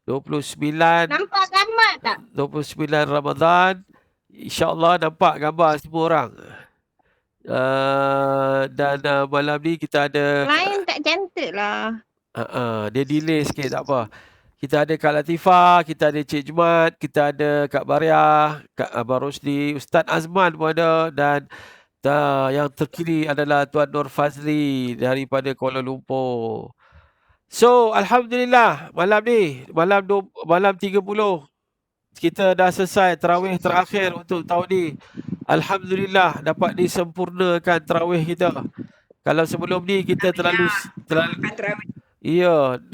29 Nampak gambar tak? 29 Ramadan. InsyaAllah nampak gambar semua orang. Dan malam ni kita ada Lain tak cantik lah. dia delay sikit, tak apa. Kita ada Kak Latifah, kita ada Cik Jumat, kita ada Kak Bariah, Kak Abang Rosli, Ustaz Azman pun ada, dan yang terkini adalah Tuan Nur Fazli daripada Kuala Lumpur. So, Alhamdulillah, malam ni, malam 30, kita dah selesai tarawih terakhir untuk tahun ni. Alhamdulillah, dapat disempurnakan tarawih kita. Kalau sebelum ni kita terlalu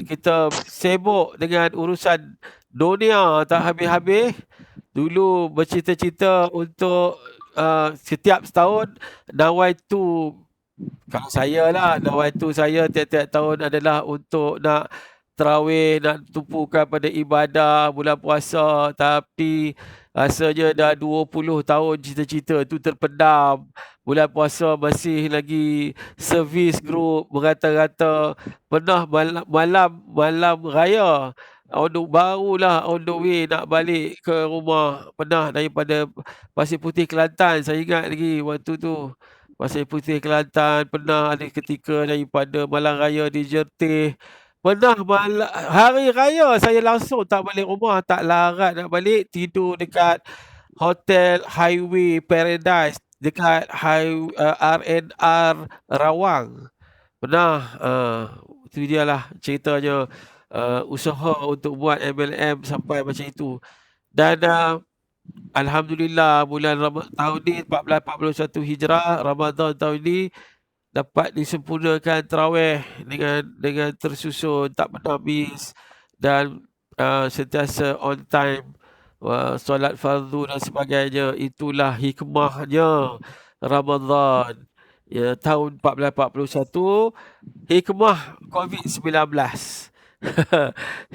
kita sibuk dengan urusan dunia tak habis-habis. Dulu bercita-cita untuk setiap setahun nawaitu, kalau saya lah, nawaitu saya tiap-tiap tahun adalah untuk nak tarawih, nak tumpukan pada ibadah bulan puasa. Tapi rasanya dah 20 tahun cita-cita tu terpendam. Bulan puasa masih lagi servis grup berata-rata. Pernah malam raya, barulah on the way nak balik ke rumah. Pernah daripada Pasir Putih Kelantan, saya ingat lagi waktu tu. Pasir Putih Kelantan, pernah ada ketika daripada Malang Raya di Jertih. Pernah hari raya saya langsung tak balik rumah, tak larat nak balik, tidur dekat Hotel Highway Paradise dekat RNR Rawang. Pernah, itu dia lah ceritanya, usaha untuk buat MLM sampai macam itu. Dan Alhamdulillah bulan tahun ni 1441 Hijrah, Ramadan tahun ni dapat disempurnakan tarawih dengan tersusun, tak pernah miss, dan sentiasa on time, solat fardu dan sebagainya. Itulah hikmahnya Ramadan. Ya, tahun 1441, hikmah COVID-19.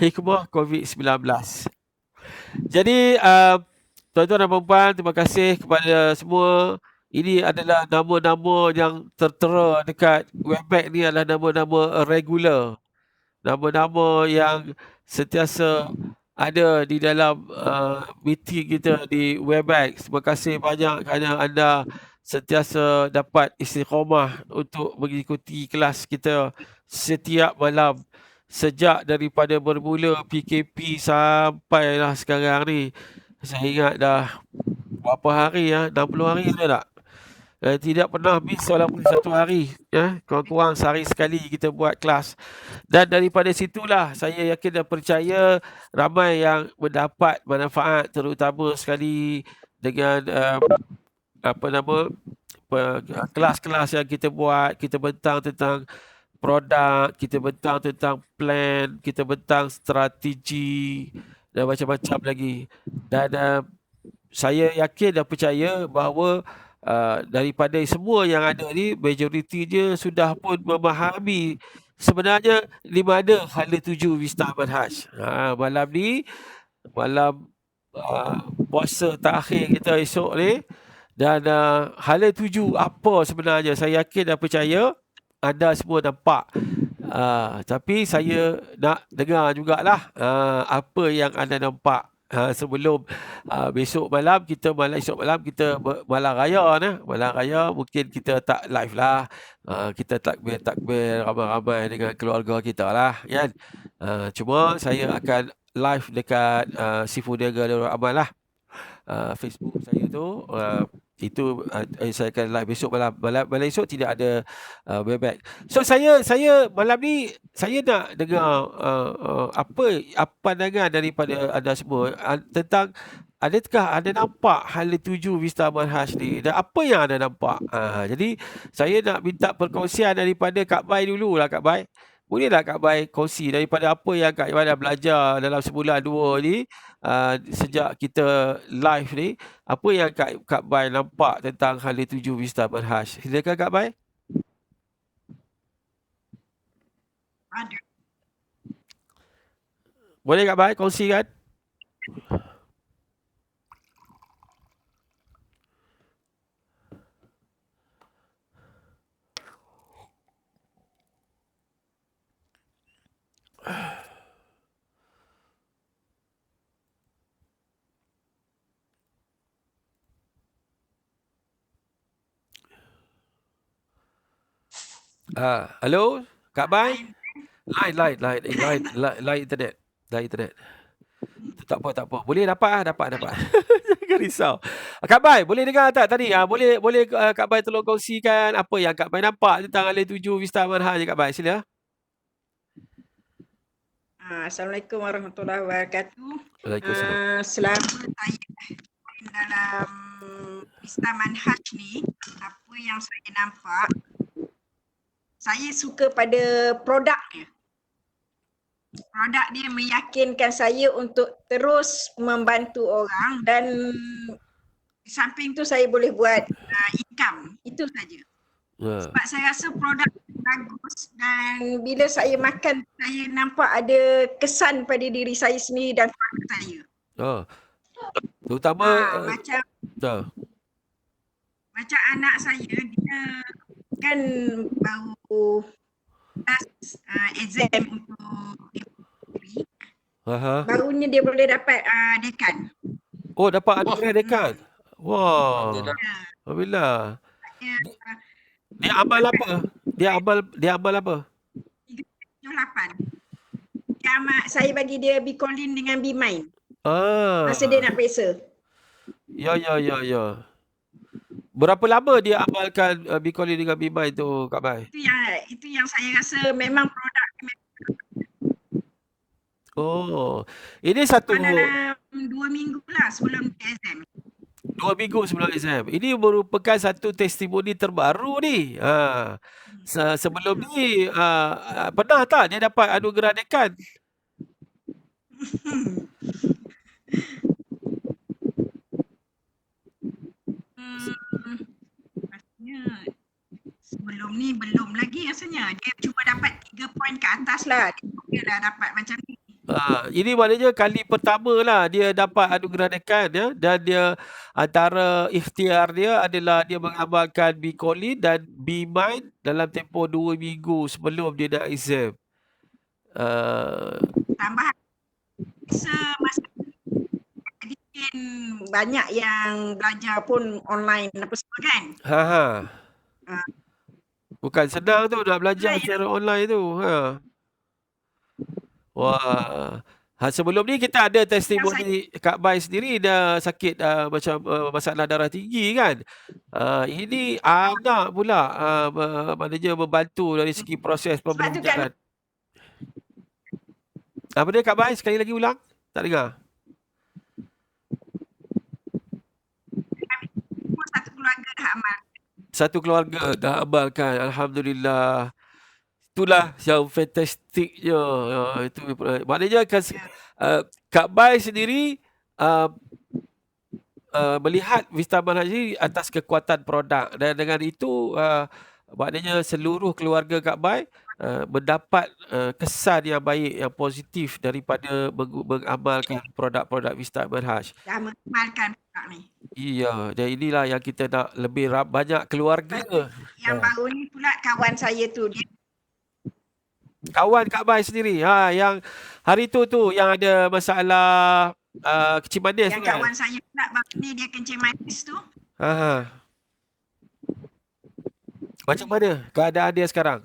Hikmah COVID-19. Jadi, tuan-tuan dan puan-puan, terima kasih kepada semua. Ini adalah nama-nama yang tertera dekat Webex ni, adalah nama-nama regular. Nama-nama yang sentiasa ada di dalam meeting kita di Webex. Terima kasih banyak kerana anda sentiasa dapat istiqamah untuk mengikuti kelas kita setiap malam. Sejak daripada bermula PKP sampailah sekarang ni. Saya ingat dah berapa hari 60 hari dah tak? Tidak pernah miss walaupun satu hari. Kurang-kurang sehari sekali kita buat kelas. Dan daripada situlah saya yakin dan percaya ramai yang mendapat manfaat, terutama sekali dengan kelas-kelas yang kita buat. Kita bentang tentang produk, kita bentang tentang plan, kita bentang strategi dan macam-macam lagi. Dan saya yakin dan percaya bahawa daripada semua yang ada ni, majoritinya sudah pun memahami sebenarnya di mana hala tuju Vista Manhaj. Malam ni, malam puasa terakhir kita esok ni, dan hala tuju apa sebenarnya, saya yakin dan percaya anda semua nampak. Tapi saya nak dengar jugalah apa yang anda nampak sebelum esok malam kita malam raya ni. Malam raya mungkin kita tak live lah. Kita takbir ramai-ramai dengan keluarga kita lah, kan. Cuma saya akan live dekat Sifu Niaga Darul Amal lah. Facebook saya tu, itu saya akan live besok malam esok tidak ada Webex. So saya malam ni saya nak dengar apa pandangan daripada anda semua tentang adakah anda nampak hala tuju Vista Manhaj ni dan apa yang anda nampak. Jadi saya nak minta perkongsian daripada Kak Bai dululah. Kak Bai, bolehlah Kak Bai kongsi daripada apa yang Kak Bai dah belajar dalam sebulan dua ni, sejak kita live ni, apa yang Kak Bai nampak tentang hala tuju Vista Manhaj. Silakan Kak Bai. Boleh Kak Bai kongsikan? Hello, Kak Bai? Lain. Line internet. Line internet. Tak apa. Boleh dapat. Jangan risau. Kak Bai, boleh dengar tak tadi? Boleh Kak Bai tolong kongsikan apa yang Kak Bai nampak tentang Alih 7 Vista Manhaj Kak Bai. Sila. Assalamualaikum warahmatullahi wabarakatuh. Waalaikumsalam. Selama saya dalam Vista Manhaj ni, apa yang saya nampak, saya suka pada produknya. Produk dia meyakinkan saya untuk terus membantu orang dan di samping tu saya boleh buat income. Itu saja. Sebab saya rasa produk bagus dan bila saya makan saya nampak ada kesan pada diri saya sendiri dan keluarga saya. Terutama macam anak saya, dia kan baru exam untuk degree. Barunya dia boleh dapat dekan. Oh, dapat anugerah dekan. Wah. Alhamdulillah. Dia amal apa? Dia amal apa? 378. Dia amal, saya bagi dia Bicolin dengan B-Mind. Masa dia nak periksa. Ya. Berapa lama dia amalkan Bicolin dengan B-Mind tu, Kak Bai? Itu yang saya rasa memang produk. Oh, ini satu dalam 2 minggu lah sebelum exam. 2 minggu sebelum exam. Ini merupakan satu testimoni terbaru ni. Sebelum ni pernah tak dia dapat anugerah dekan? Rasanya sebelum ni belum lagi rasanya. Dia cuma dapat 3 poin ke atas lah. Dia dah dapat macam ni. Ini maknanya kali pertama lah dia dapat anugerah dekan ya, dan dia antara ikhtiar dia adalah dia mengamalkan Bicolin dan B-Mind dalam tempoh 2 minggu sebelum dia nak exam. Tambahan semasa banyak yang belajar pun online apa semua kan. Bukan senang tu nak belajar secara online tu. Wah. Sebelum ni kita ada testimoni Kak Bai sendiri dah sakit macam masalah darah tinggi kan. Ini anak pula maknanya membantu dari segi proses pembelajaran. Apa dia Kak Bai? Sekali lagi ulang. Tak dengar. Satu keluarga dah amalkan. Alhamdulillah. Itulah yang fantastiknya. Itu maknanya Kak Bai sendiri melihat Vista Manhaj ini atas kekuatan produk, dan dengan itu maknanya seluruh keluarga Kak Bai mendapat kesan yang baik, yang positif daripada mengamalkan produk-produk Vista Manhaj. Mengamalkan produk ni. Iya, dan inilah yang kita nak lebih banyak keluarga. Yang baru ni pula kawan saya tu, dia kawan Kak Bai sendiri yang hari tu yang ada masalah kencing manis yang kan? Kawan saya pula baru ni dia kencing manis tu. Macam mana keadaan dia sekarang?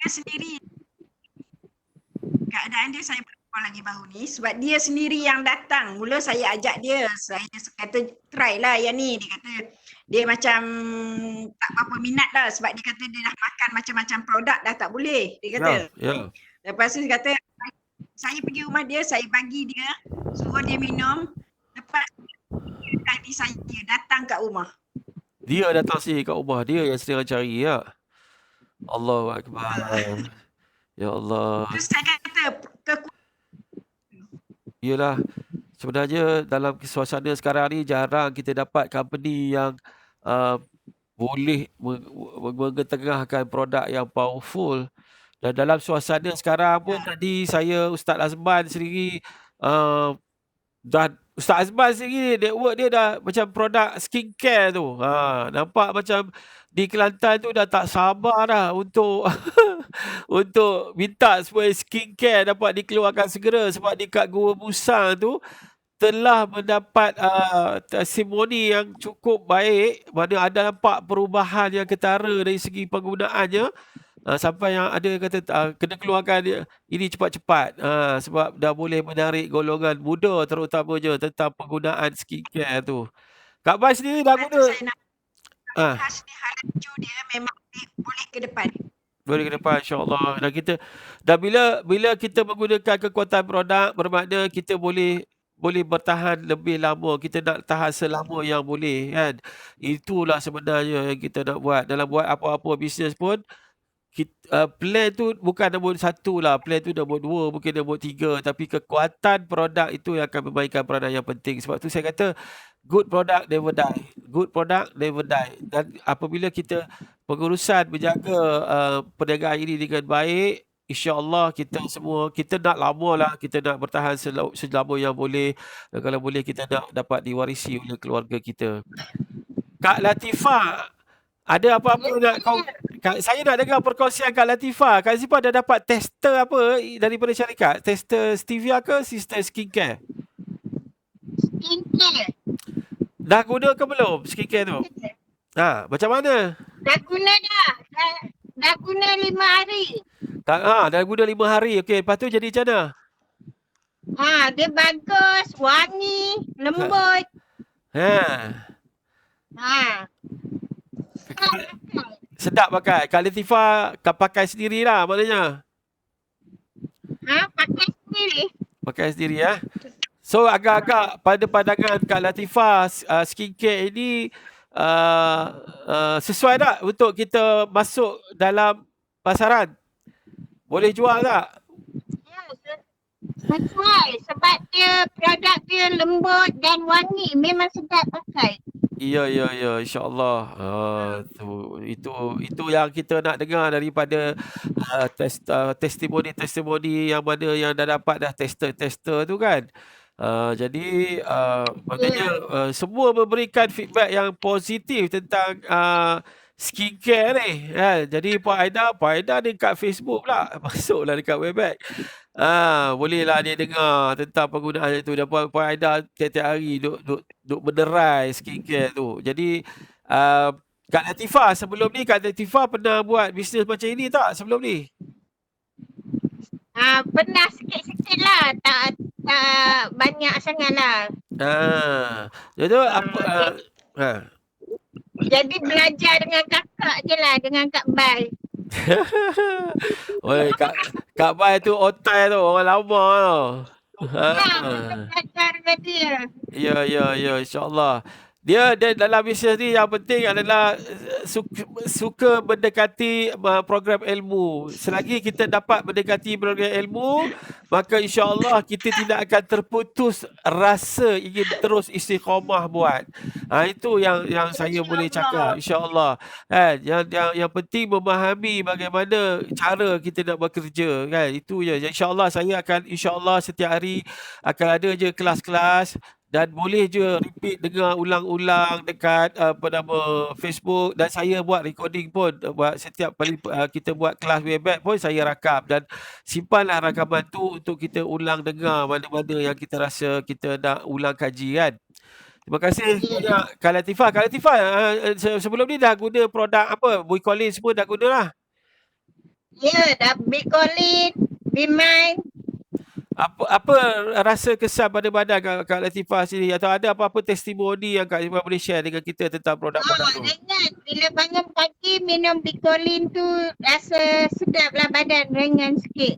Dia sendiri keadaan dia saya lagi baru ni sebab dia sendiri yang datang. Mula saya ajak dia, saya kata try lah yang ni. Dia kata dia macam tak apa minat lah sebab dia kata dia dah makan macam-macam produk dah tak boleh. Dia kata. Lepas tu dia kata saya pergi rumah dia, saya bagi dia, suruh dia minum. Lepas tadi saya datang kat rumah. Dia datang sini kat rumah, dia yang sedang cari ya. Allahu Akbar. Ya Allah. Terus saya kata Yelah, sebenarnya dalam suasana sekarang ni jarang kita dapat company yang boleh mengetengahkan produk yang powerful. Dan dalam suasana sekarang pun tadi saya Ustaz Azman sendiri dan Ustaz Azman sendiri network dia dah macam produk skincare tu. Nampak macam di Kelantan tu dah tak sabar dah untuk untuk minta supaya skincare dapat dikeluarkan segera, sebab dekat Gua Musang tu telah mendapat testimoni yang cukup baik, mana ada nampak perubahan yang ketara dari segi penggunaannya. Sampai yang ada kata kena keluarkan ini cepat-cepat sebab dah boleh menarik golongan muda terutamanya tentang penggunaan skincare tu. Kak Bai sendiri dah Lepas tu guna? saya nak Ah, Hash ni halaju dia memang boleh ke depan. boleh ke depan insya-Allah. Dan bila kita menggunakan kekuatan produk, bermakna kita boleh bertahan lebih lama. Kita nak tahan selama yang boleh kan. Itulah sebenarnya yang kita nak buat. Dalam buat apa-apa bisnes pun plan tu bukan nombor satu lah, plan tu nombor dua, mungkin nombor tiga, tapi kekuatan produk itu yang akan memainkan peranan yang penting. Sebab tu saya kata good product never die, good product never die. Dan apabila kita pengurusan menjaga perniagaan ini dengan baik, insya-Allah kita nak lama lah, kita nak bertahan selama yang boleh. Dan kalau boleh kita nak dapat diwarisi oleh keluarga kita. Kak Latifah, ada apa-apa nak kau? Saya nak dengar perkongsian Kak Latifah. Kak Latifah dah dapat tester apa daripada syarikat? Tester stevia ke sister skincare? Skincare. Dah guna ke belum skincare tu? Macam mana? Dah guna dah. Dah guna 5 hari. Dah guna 5 hari. Okey, lepas tu jadi macam mana? Dia bagus, wangi, lembut. Sedap pakai. Kak Latifah pakai sendirilah maknanya. Pakai sendiri. Pakai sendiri ya. So agak-agak pada pandangan Kak Latifah skincare ini sesuai tak untuk kita masuk dalam pasaran? Boleh jual tak? Ya, sesuai sebab produk dia lembut dan wangi, memang sedap pakai. Ya, insya-Allah. Itu yang kita nak dengar daripada testimoni yang mana yang dah dapat dah tester tu kan. Jadi maknanya semua memberikan feedback yang positif tentang skincare ni kan. Jadi Puan Aida dekat Facebook pula. Masuklah dekat Webex. Bolehlah dia dengar tentang penggunaan itu. Dan Puan Aida tiap-tiap hari duk menerai skincare tu. Jadi Kak Latifah sebelum ni Kak Latifah pernah buat bisnes macam ini tak sebelum ni? Pernah sikit-sikit lah, tak banyak sangat lah. Jadi apa? Jadi belajar dengan kakak je lah, dengan Kak Bai. Oi, Kak Bai tu otai tu, orang lama tu. Belajar dengan dia. Ya, insya-Allah. Dia dalam bisnes ni yang penting adalah suka mendekati program ilmu. Selagi kita dapat mendekati program ilmu, maka insya-Allah kita tidak akan terputus rasa ingin terus istiqamah buat. Itu yang saya boleh cakap insya-Allah. Kan? Yang penting memahami bagaimana cara kita nak bekerja kan. Itu je. Insya-Allah saya akan setiap hari akan ada je kelas-kelas. Dan boleh je repeat dengar ulang-ulang dekat Facebook, dan saya buat recording pun. Buat setiap kali kita buat kelas Webex pun saya rakam dan simpanlah rakaman tu untuk kita ulang dengar mana-mana yang kita rasa kita nak ulang kaji kan. Terima kasih banyak Kak Latifah. Kak Latifah sebelum ni dah guna produk apa? Buicolin semua dah guna lah. Ya, dah Buicolin, Bimine. Apa rasa kesan pada badan Kak Latifah sendiri, atau ada apa-apa testimoni yang Kak Latifah boleh share dengan kita tentang produk-produk tu? Ingat bila bangun pagi minum Buicolin tu rasa sedap lah, badan ringan sikit.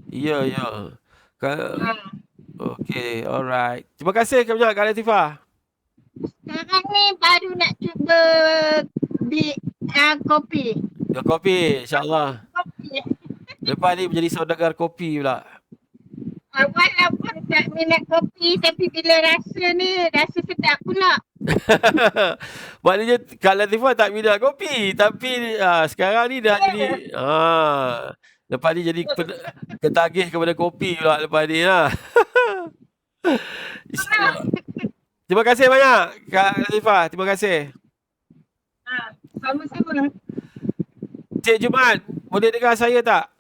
Ya. Okay, alright. Terima kasih banyak Kak Latifah. Sekarang ni baru nak cuba kopi. Kopi, insyaAllah. Kopi. Lepas ni menjadi saudagar kopi pula. Walaupun tak minat kopi, tapi bila rasa ni, rasa sedap pula. Maknanya Kak Latifah tak minat kopi, tapi sekarang ni dah jadi lepas ni jadi ketagih kepada kopi pula lepas ni lah. Terima kasih banyak Kak Latifah, terima kasih. Sama-sama. Cik Jumat, boleh dengar saya tak?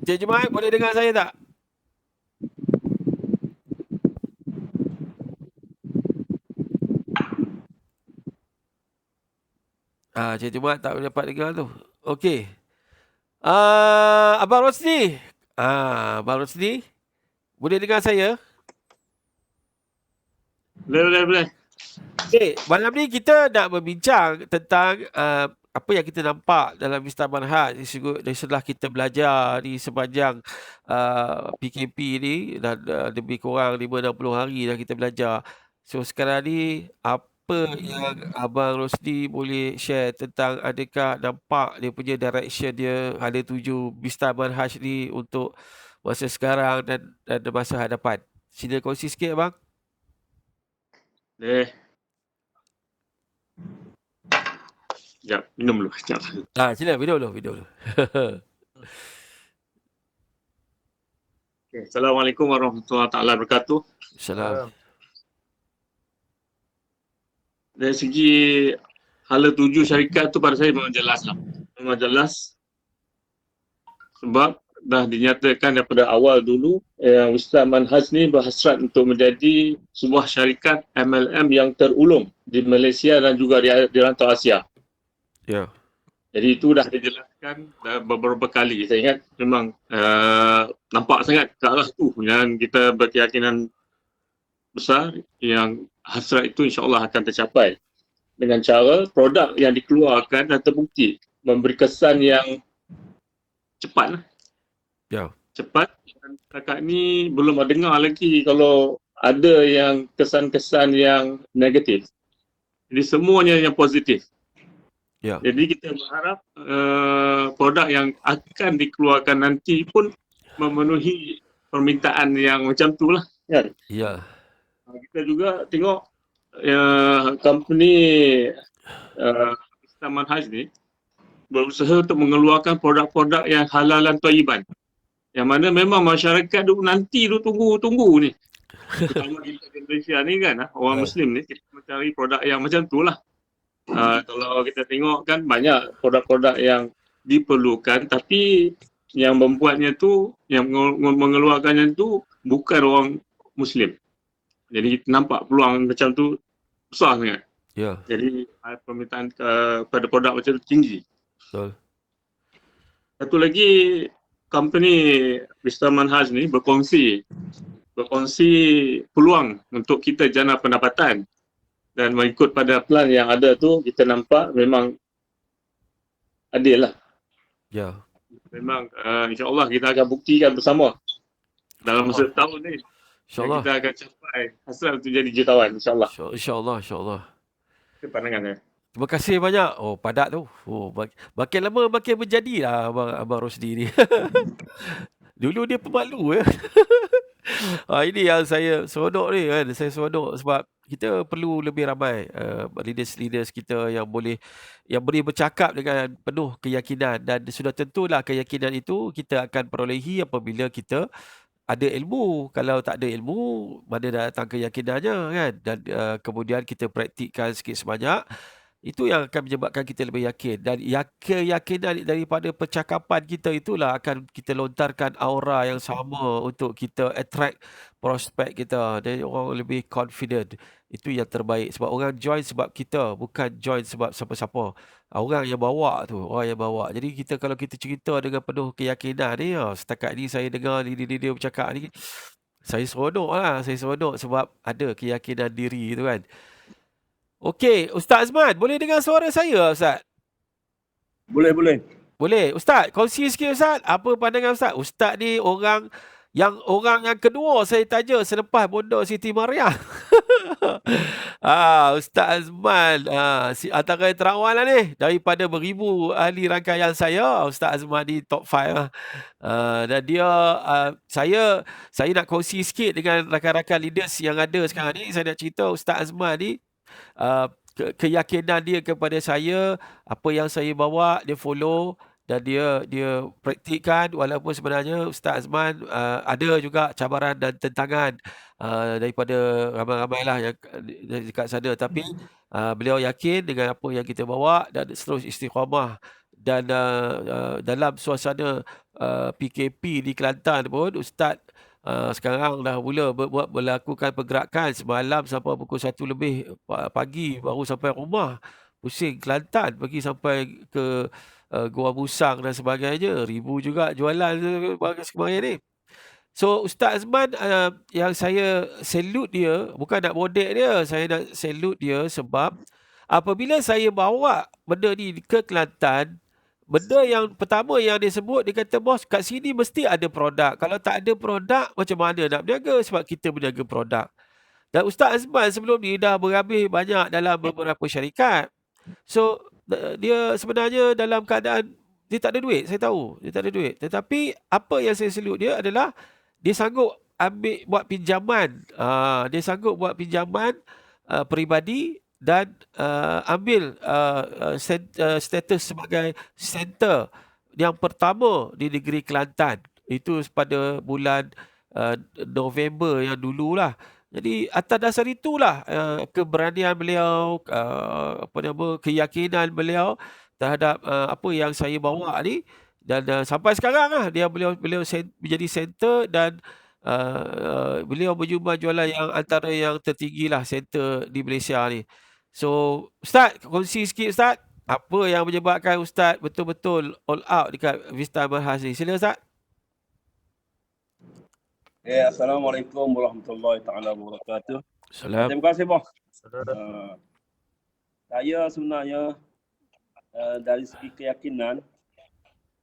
Cik Jumat, boleh dengar saya tak? Cik Jumaat tak dapat dengar tu. Okey. Abang Rosli. Abang Rosli. Boleh dengar saya? Boleh. Okey, malam ni kita nak berbincang tentang apa yang kita nampak dalam Mr. Manhaj setelah kita belajar di sepanjang PKP ni dan lebih kurang 5-60 hari dah kita belajar. So sekarang ni apa yang Abang Rosli boleh share tentang adakah nampak dia punya direction dia ada tuju Mr. Manhaj ni untuk masa sekarang dan masa hadapan. Sila kongsi sikit abang. Boleh. Sekejap, minum dulu. Sekejap. Sila video dulu. Okay. Assalamualaikum warahmatullahi taala wabarakatuh. Salam. Dari segi hala tuju syarikat tu pada saya memang jelas lah. Memang jelas. Sebab dah dinyatakan daripada awal dulu yang Ustaz Manhaj ni berhasrat untuk menjadi sebuah syarikat MLM yang terulung di Malaysia dan juga di rantau Asia. Ya. Jadi itu dah dijelaskan beberapa kali. Saya ingat memang nampak sangat ke arah tu yang kita berkeyakinan besar yang hasrat itu insya-Allah akan tercapai dengan cara produk yang dikeluarkan dan terbukti memberi kesan yang cepat. Ya. Cepat. Dan setakat ni belum dengar lagi kalau ada yang kesan-kesan yang negatif. Jadi semuanya yang positif. Ya. Jadi kita berharap produk yang akan dikeluarkan nanti pun memenuhi permintaan yang macam tu lah. Kan? Ya. Kita juga tengok company Mr. Manhaj ni berusaha untuk mengeluarkan produk-produk yang halal dan thayyiban. Yang mana memang masyarakat tu nanti tu tunggu ni. Terutama kita di Malaysia ni kan, orang Muslim ni, kita mencari produk yang macam tu lah. Kalau kita tengok kan banyak produk-produk yang diperlukan tapi yang membuatnya tu, yang mengeluarkannya tu bukan orang Muslim. Jadi kita nampak peluang macam tu besar sangat. Ya. Jadi permintaan kepada produk macam tu tinggi. Betul. Satu lagi, company Mr. Manhaj ni berkongsi peluang untuk kita jana pendapatan. Dan mengikut pada plan yang ada tu, kita nampak memang adil lah. Ya. Memang insya-Allah kita akan buktikan bersama dalam masa tahun ni. InsyaAllah. Kita akan capai hasrat untuk jadi jutawan insya-Allah. InsyaAllah. Itu pandangannya. Terima kasih banyak. Oh, padat tu. Oh, makin lama makin menjadilah Abang Rosdi ni. Dulu dia pemalu ya. Ini yang saya seronok ni kan. Saya seronok sebab kita perlu lebih ramai leaders kita yang boleh bercakap dengan penuh keyakinan, dan sudah tentulah keyakinan itu kita akan perolehi apabila kita ada ilmu. Kalau tak ada ilmu, mana dah datang keyakinannya kan. Dan kemudian kita praktikkan sikit sebanyak, itu yang akan menyebabkan kita lebih yakin. Dan keyakinan daripada percakapan kita itulah akan kita lontarkan aura yang sama untuk kita attract prospek kita. Dan orang lebih confident. Itu yang terbaik. Sebab orang join sebab kita, bukan join sebab siapa-siapa. Orang yang bawa tu, orang yang bawa. Jadi kalau kita cerita dengan penuh keyakinan ni, setakat ni saya dengar dia bercakap ni, saya seronok lah. Saya seronok sebab ada keyakinan diri tu kan. Okey, Ustaz Azman, boleh dengar suara saya Ustaz? Boleh. Boleh. Ustaz, kongsi sikit Ustaz. Apa pandangan Ustaz? Ustaz ni orang yang kedua saya tanya selepas Pondok Siti Mariam. Ustaz Azman, antara yang terawal lah ni. Daripada beribu ahli rangkaian saya, Ustaz Azman ni top 5 lah. Dan dia, saya nak kongsi sikit dengan rakan-rakan leaders yang ada sekarang ni. Saya nak cerita Ustaz Azman ni, keyakinan dia kepada saya, apa yang saya bawa dia follow dan dia praktikkan, walaupun sebenarnya Ustaz Azman ada juga cabaran dan tentangan daripada ramai-ramai lah yang dekat sana, tapi beliau yakin dengan apa yang kita bawa dan terus istiqamah. Dan dalam suasana PKP di Kelantan pun Ustaz sekarang dah mula melakukan pergerakan semalam sampai pukul 1 lebih pagi baru sampai rumah. pusing Kelantan pergi sampai ke Gua Musang dan sebagainya. Ribu juga jualan kemarin ni. So Ustaz Azman, yang saya salute dia, bukan nak bodek dia, saya nak salute dia sebab apabila saya bawa benda ni ke Kelantan, benda yang pertama yang dia sebut, dia kata, bos, kat sini mesti ada produk. Kalau tak ada produk, macam mana nak berniaga? Sebab kita berniaga produk. Dan Ustaz Azman sebelum ni dah berhabis banyak dalam beberapa syarikat. So, dia sebenarnya dalam keadaan dia tak ada duit, saya tahu. Dia tak ada duit. Tetapi apa yang saya salute dia adalah dia sanggup buat pinjaman. Dia sanggup buat pinjaman peribadi dan ambil status sebagai center yang pertama di negeri Kelantan. Itu pada bulan November yang dululah. Jadi atas dasar itulah keberanian beliau, keyakinan beliau terhadap apa yang saya bawa ni, dan sampai sekarang lah beliau menjadi center, dan beliau berjumpa jualan yang antara yang tertinggi lah center di Malaysia ni. So Ustaz, kongsi sikit Ustaz, apa yang menyebabkan Ustaz betul-betul all out dekat Vista Marhas ni? Sila Ustaz. Assalamualaikum warahmatullahi taala wabarakatuh. Salam. Terima kasih bos. Saya sebenarnya dari segi keyakinan,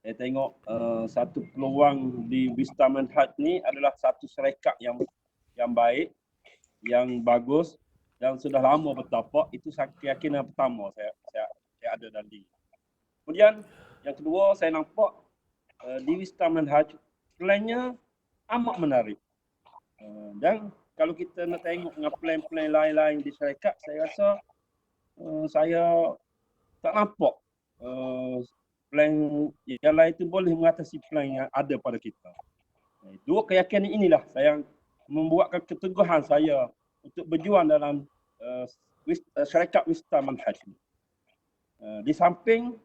saya tengok satu peluang di Vista Manhaj ni adalah satu syarikat yang baik, yang bagus dan sudah lama bertapak. Itu keyakinan pertama saya ada dalam diri. Kemudian yang kedua, saya nampak di Vista Manhaj plannya amat menarik. Dan kalau kita nak tengok dengan plan-plan lain-lain di syarikat, saya rasa saya tak nampak plan yang lain itu boleh mengatasi plan yang ada pada kita. Dua keyakinan inilah saya membuatkan keteguhan saya untuk berjuang dalam syarikat Vista Manhaj. Di samping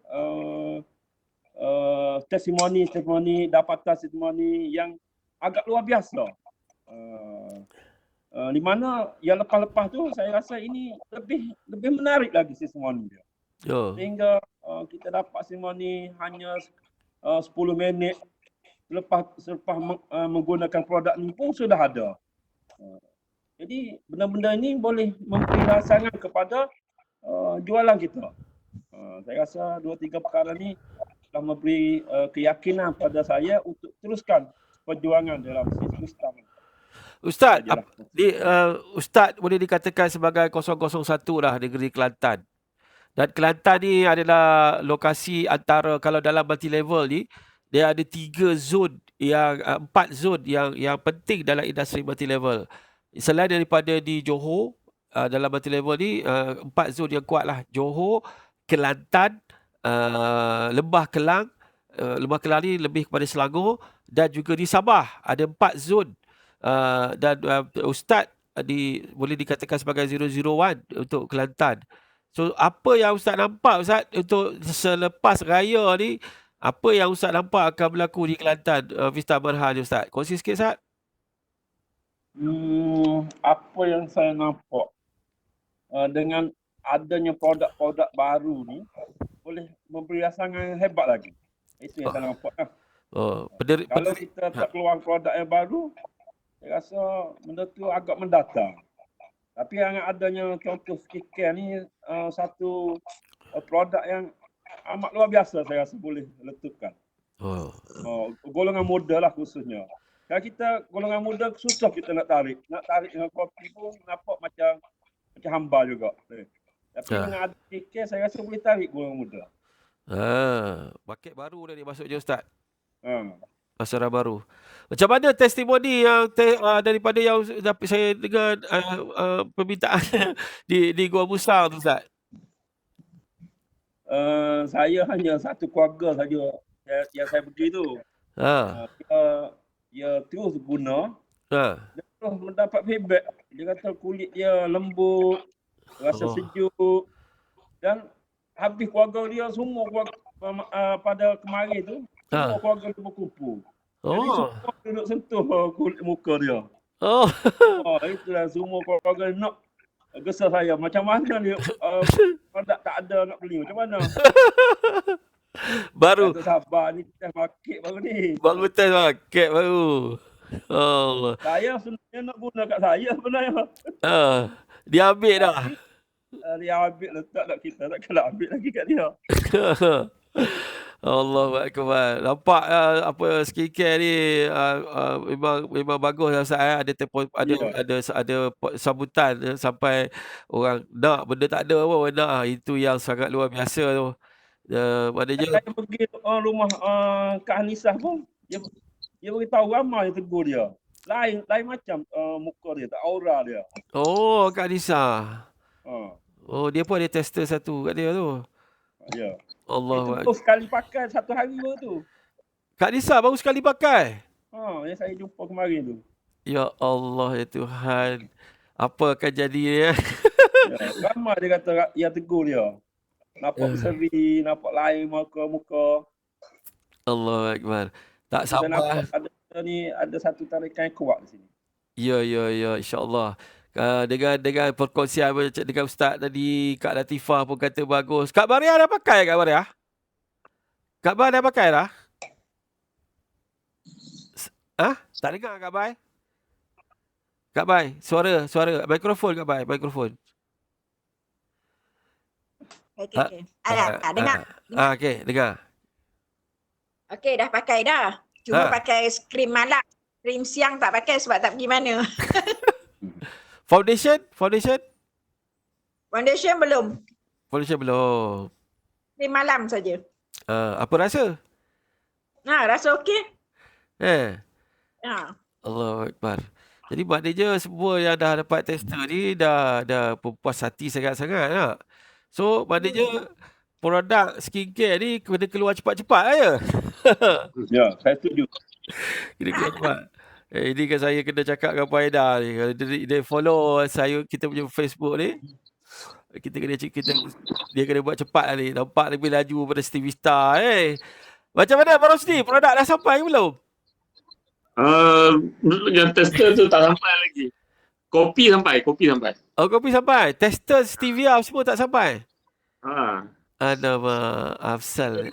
testimoni, dapatan testimoni yang agak luar biasa. Di mana yang lepas-lepas tu saya rasa ini lebih menarik lagi testimoni dia. Sehingga kita dapat testimoni hanya 10 minit selepas menggunakan produk ni pun sudah ada. Jadi benda-benda ini boleh memberi rangsangan kepada jualan kita. Saya rasa 2-3 perkara ni telah memberi keyakinan pada saya untuk teruskan perjuangan dalam sistem. Ustaz, Ustaz boleh dikatakan sebagai 001 lah negeri Kelantan. Dan Kelantan ni adalah lokasi antara, kalau dalam multi level ni, dia ada 3 zon yang 4 zon yang penting dalam industri multi level. Selain daripada di Johor, dalam multi level ni 4 zon yang kuat lah. Johor, Kelantan, Lembah Kelang. Lembah Kelang ni lebih kepada Selangor, dan juga di Sabah ada 4 zon. Dan Ustaz boleh dikatakan sebagai 001 untuk Kelantan. So apa yang Ustaz nampak Ustaz untuk selepas raya ni, apa yang Ustaz nampak akan berlaku di Kelantan Vista Marhaj Ustaz? Kongsi sikit Ustaz. Apa yang saya nampak dengan adanya produk-produk baru ni boleh memberi rangsangan yang hebat lagi. Itu yang saya nampak lah. Kalau kita tak keluar produk yang baru, saya rasa benda tu agak mendatang. Tapi yang adanya contoh skincare ni satu produk yang amat luar biasa, saya rasa boleh letukan. Golongan muda lah khususnya. Kalau kita golongan muda susah kita nak tarik. Nak tarik dengan kopi pun nampak macam hamba juga. Tapi dengan ada skincare saya rasa boleh tarik golongan muda. Paket baru dah dimasuk je Ustaz. Pasaran baru. Macam mana testimoni yang daripada yang saya dengar permintaan di Gua Musang tu Ustaz? Saya hanya satu keluarga saja yang saya pergi tu. Dia terus guna. Dia terus mendapat feedback. Dia kata kulit dia lembut, rasa sejuk, dan habis keluarga dia semua pada kemarin tu semua keluarga dia berkumpul. Jadi semua duduk sentuh kulit muka dia. Itulah semua keluarga nak Kesal saya. Macam mana ni produk tak ada nak beli. Macam mana? Baru Tak sabar ni test market baru ni. baru test market baru. Allah. Saya sebenarnya nak guna kat saya sebenarnya. Dia ambil dah. Dia ambil letak kat kita. Takkan nak ambil lagi kat dia. Allahu akbar. Nampak apa skincare ni memang bagus lah Ustaz. Ada sambutan sampai orang nak, benda tak ada pun orang nak. Itu yang sangat luar biasa tu. Maknanya Saya pergi rumah Kak Hanisah pun. Dia beritahu ramai yang tegur dia. Lain macam muka dia, tak aura dia. oh Kak Nisa. Ha. Oh dia pun ada tester satu kat dia tu. Ya. Allah. Itu sekali pakai satu hari baru tu. Kak Nisa baru sekali pakai. Yang saya jumpa kemarin tu. Ya Allah ya Tuhan. Apa akan jadi ni Ya, ramai dia kata yang tegur dia. Nampak berseri, nampak lain muka. Allah Akbar. Tak Kita sabar. nampak ada satu tarikan yang kuat di sini. Ya insya-Allah. Dengan perkongsian dengan Ustaz tadi, Kak Latifah pun kata bagus. Kak Maria dah pakai Kak Maria? Kak Bai dah pakai dah? Tak dengar Kak Bai? Kak Bai, suara mikrofon Kak Bai, mikrofon. Okey. Tak dengar. Okey, dengar. Okey, dah pakai dah. Cuma pakai krim malam. Krim siang tak pakai sebab tak pergi mana. Foundation? Foundation belum. Foundation belum. Krim malam saja. Apa rasa? Rasa okey. Allahu Akbar. Jadi maknanya semua yang dah dapat tester ni dah puas hati sangat-sangat tak? So maknanya produk skincare ni kena keluar cepat-cepat lah ya? Ya, saya setuju. Kena keluar cepat. Ini kan saya kena cakap dengan Pak Haidar ni. Kalau dia follow kita punya Facebook ni, dia kena buat cepat lah ni. Nampak lebih laju pada Stevie Star. Macam mana Pak Rosli? Produk dah sampai ke belum? Yang tester tu tak sampai lagi. Kopi sampai. Oh, kopi sampai. Tester stevia semua tak sampai. Alamak, Afsal.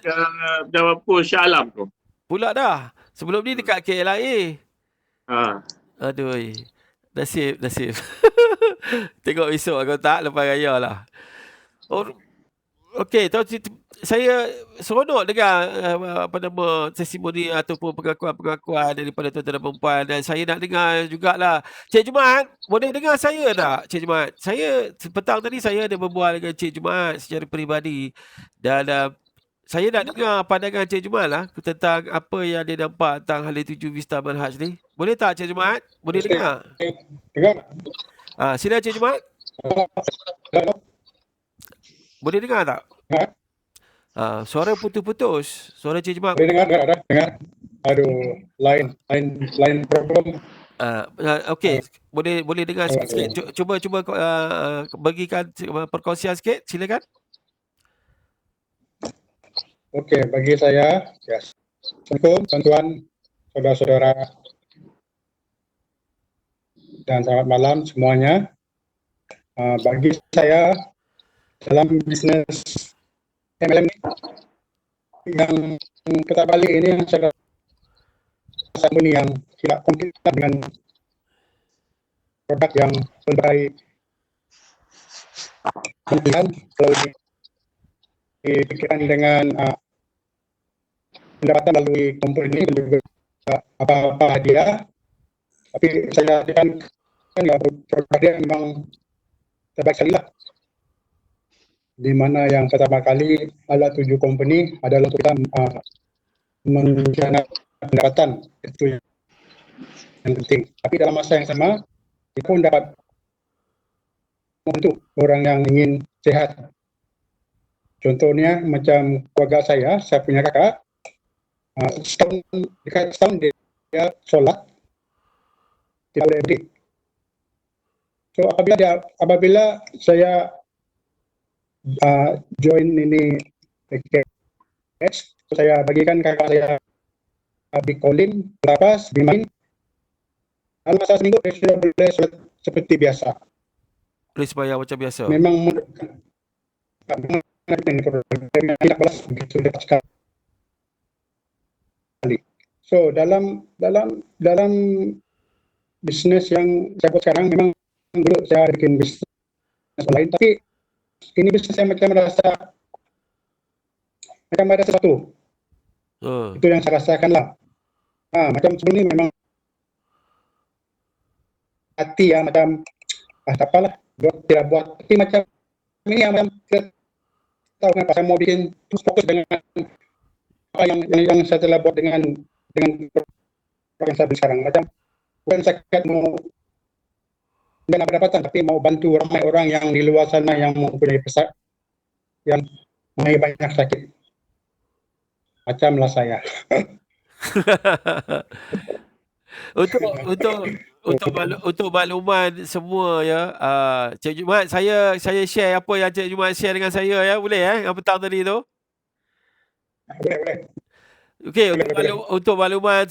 Dah apa Shah Alam tu. Pula dah. Sebelum ni dekat KLIA. Aduh. Nasib. Tengok besok kalau tak lepas raya lah. Okey, saya seronok dengar testimoni ataupun pengakuan daripada tuan-tuan dan puan-puan, dan saya nak dengar jugalah. Cik Jumaat, boleh dengar saya tak Cik Jumaat? Saya petang tadi saya ada berbual dengan Cik Jumaat secara peribadi, dan saya nak dengar pandangan Cik Jumaat lah tentang apa yang dia nampak tentang Hala Tuju Vista Manhaj ni. Boleh tak Cik Jumaat? Boleh dengar? Dengar. Sila Cik Jumaat. Boleh dengar tak? Suara putus-putus. Suara Cik Jumaat. Boleh dengar. Aduh, line problem. Okey, boleh dengar sikit. Cuba bagikan perkongsian sikit, silakan. Okey, bagi saya, yes. Assalamualaikum tuan-tuan, saudara-saudara, dan selamat malam semuanya. Bagi saya, dalam bisnes MLM ini, yang kita balik ini yang saya rasa ini yang tidak kompeten dengan produk yang berbagai kemudian kalau dipikirkan dengan pendapatan melalui komponen ini juga apa dia, tapi saya kan produk dia memang terbaik sekali lah. Di mana yang pertama kali Hala Tuju Company adalah untuk kita menjana pendapatan, itu yang penting. Tapi dalam masa yang sama kita pun dapat membantu orang yang ingin sehat. Contohnya macam keluarga saya punya kakak setahun dia solat tidak boleh berhenti. So apabila saya join ini PKS, saya bagikan kakak saya dikolin, lapas, dimain. Dalam masa seminggu dia sudah boleh sholat seperti biasa. boleh sembahyang macam biasa. memang tidak balas begitu dekat sekali. So dalam bisnes yang saya buat sekarang, memang dulu saya bikin bisnes lain, tapi ini bisnes yang macam ada sesuatu. Itu yang saya rasakan lah. Macam sebelum ini memang hati ya, macam tak apalah, tidak buat. Tapi macam ini yang macam tahu kenapa saya mau bikin, terus fokus dengan apa yang saya telah buat dengan program yang saya beli sekarang. Macam bukan saya mau pendapatan, tapi mau bantu ramai orang yang di luar sana yang mempunyai pesak, yang mempunyai banyak sakit. Macamlah saya. Untuk makluman semua ya, Cik Jumaat, saya share apa yang Cik Jumaat share dengan saya ya, boleh yang petang tadi tu? Boleh. Okey, untuk makluman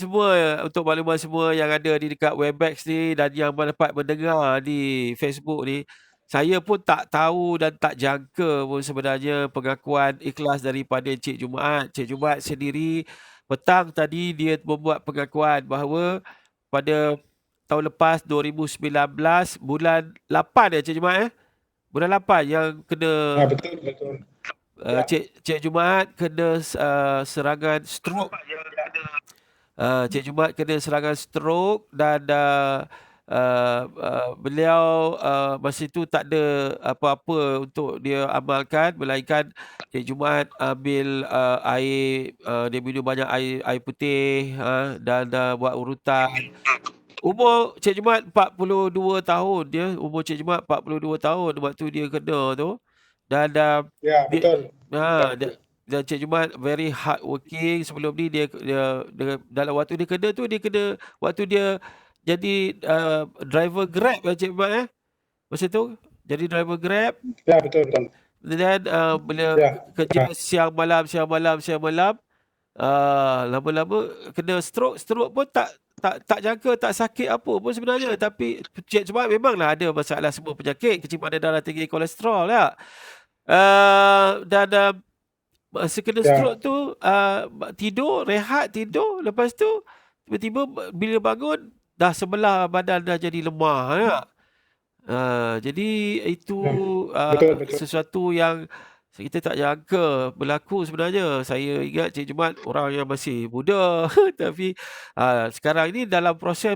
semua yang ada di dekat Webex ni dan yang dapat mendengar di Facebook ni, saya pun tak tahu dan tak jangka pun sebenarnya pengakuan ikhlas daripada Cik Jumaat. Cik Jumaat sendiri petang tadi dia membuat pengakuan bahawa pada tahun lepas 2019 bulan 8 Cik Jumaat bulan 8 yang kena Betul. Cik Jumaat kena serangan stroke. Cik Jumaat kena serangan stroke dan beliau masa itu tak ada apa-apa untuk dia amalkan, melainkan Cik Jumaat ambil air, dia minum banyak air putih dan buat urutan. Umur Cik Jumaat 42 tahun dia, umur Cik Jumaat 42 tahun waktu dia kena tu. Dan Ya, betul. dan Cik Jumaat very hard working. Sebelum ni dia dalam waktu dia kena tu, dia kena waktu dia jadi driver Grab Cik Jumaat masa tu jadi driver Grab. Ya, betul. Dan bila kerja siang malam lama-lama kena stroke pun tak jangka, tak sakit apa pun sebenarnya. Tapi Cik Jumaat memanglah ada masalah semua penyakit, kencimpanan darah tinggi, kolesterol tak. Dan masa kena stroke tu rehat tidur, lepas tu tiba-tiba bila bangun dah sebelah badan dah jadi lemah tak. Jadi itu betul. sesuatu yang kita tak jangka berlaku sebenarnya. Saya ingat Cik Jumaat orang yang masih muda tapi sekarang ini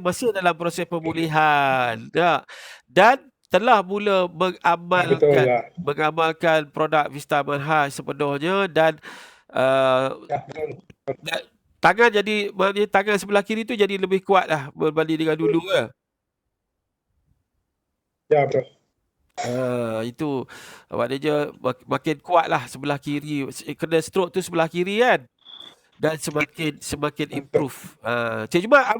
masih dalam proses pemulihan tak? Dan telah mula mengamalkan produk Vista Manhaj sepenuhnya dan tangan sebelah kiri tu jadi lebih kuat lah berbanding dengan dulu ke? Ya, betul. Itu maknanya makin kuat lah sebelah kiri. Kena stroke tu sebelah kiri kan, dan semakin improve. Cik Jumaat,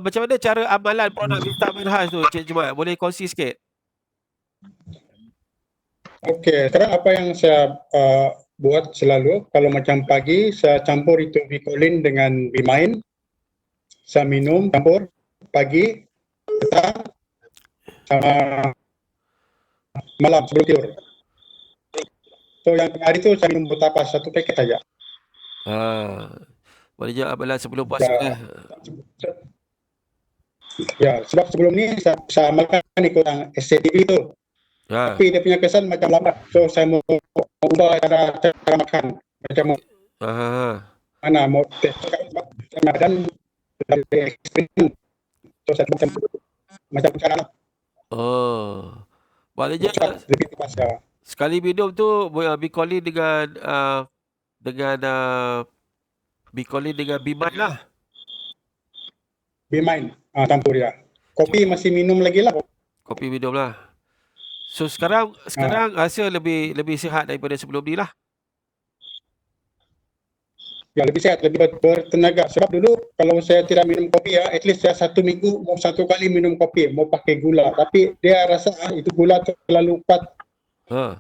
macam mana cara amalan produk Vista Manhaj tu Cik Jumaat, boleh kongsi sikit? Okey, sekarang apa yang saya buat selalu, kalau macam pagi saya campur itu Bicolin dengan Bimain, saya minum campur pagi, petang, sama malam sebelum tidur. So yang tengah hari tu saya minum Botapas 1 paket saja. Maknanya amalan sebelum puasa Ya, sebab sebelum ni saya amalkan ikut yang SCTV tu. Tapi dia punya kesan macam lambat. So saya mau ubah cara makan. Macam mana mau test dan eksperimen. So saya macam cara lah. Maknanya sekali minum tu Bicolin dengan Bimain lah. Bimain campur ya. Kopi masih minum lagi lah. Kopi minum lah. So sekarang rasa lebih sihat daripada sebelum ni lah. Ya, lebih sihat, lebih bertenaga. Sebab dulu kalau saya tidak minum kopi ya, at least saya 1 minggu mau 1 kali minum kopi, mau pakai gula. Tapi dia rasa itu gula terlalu kuat.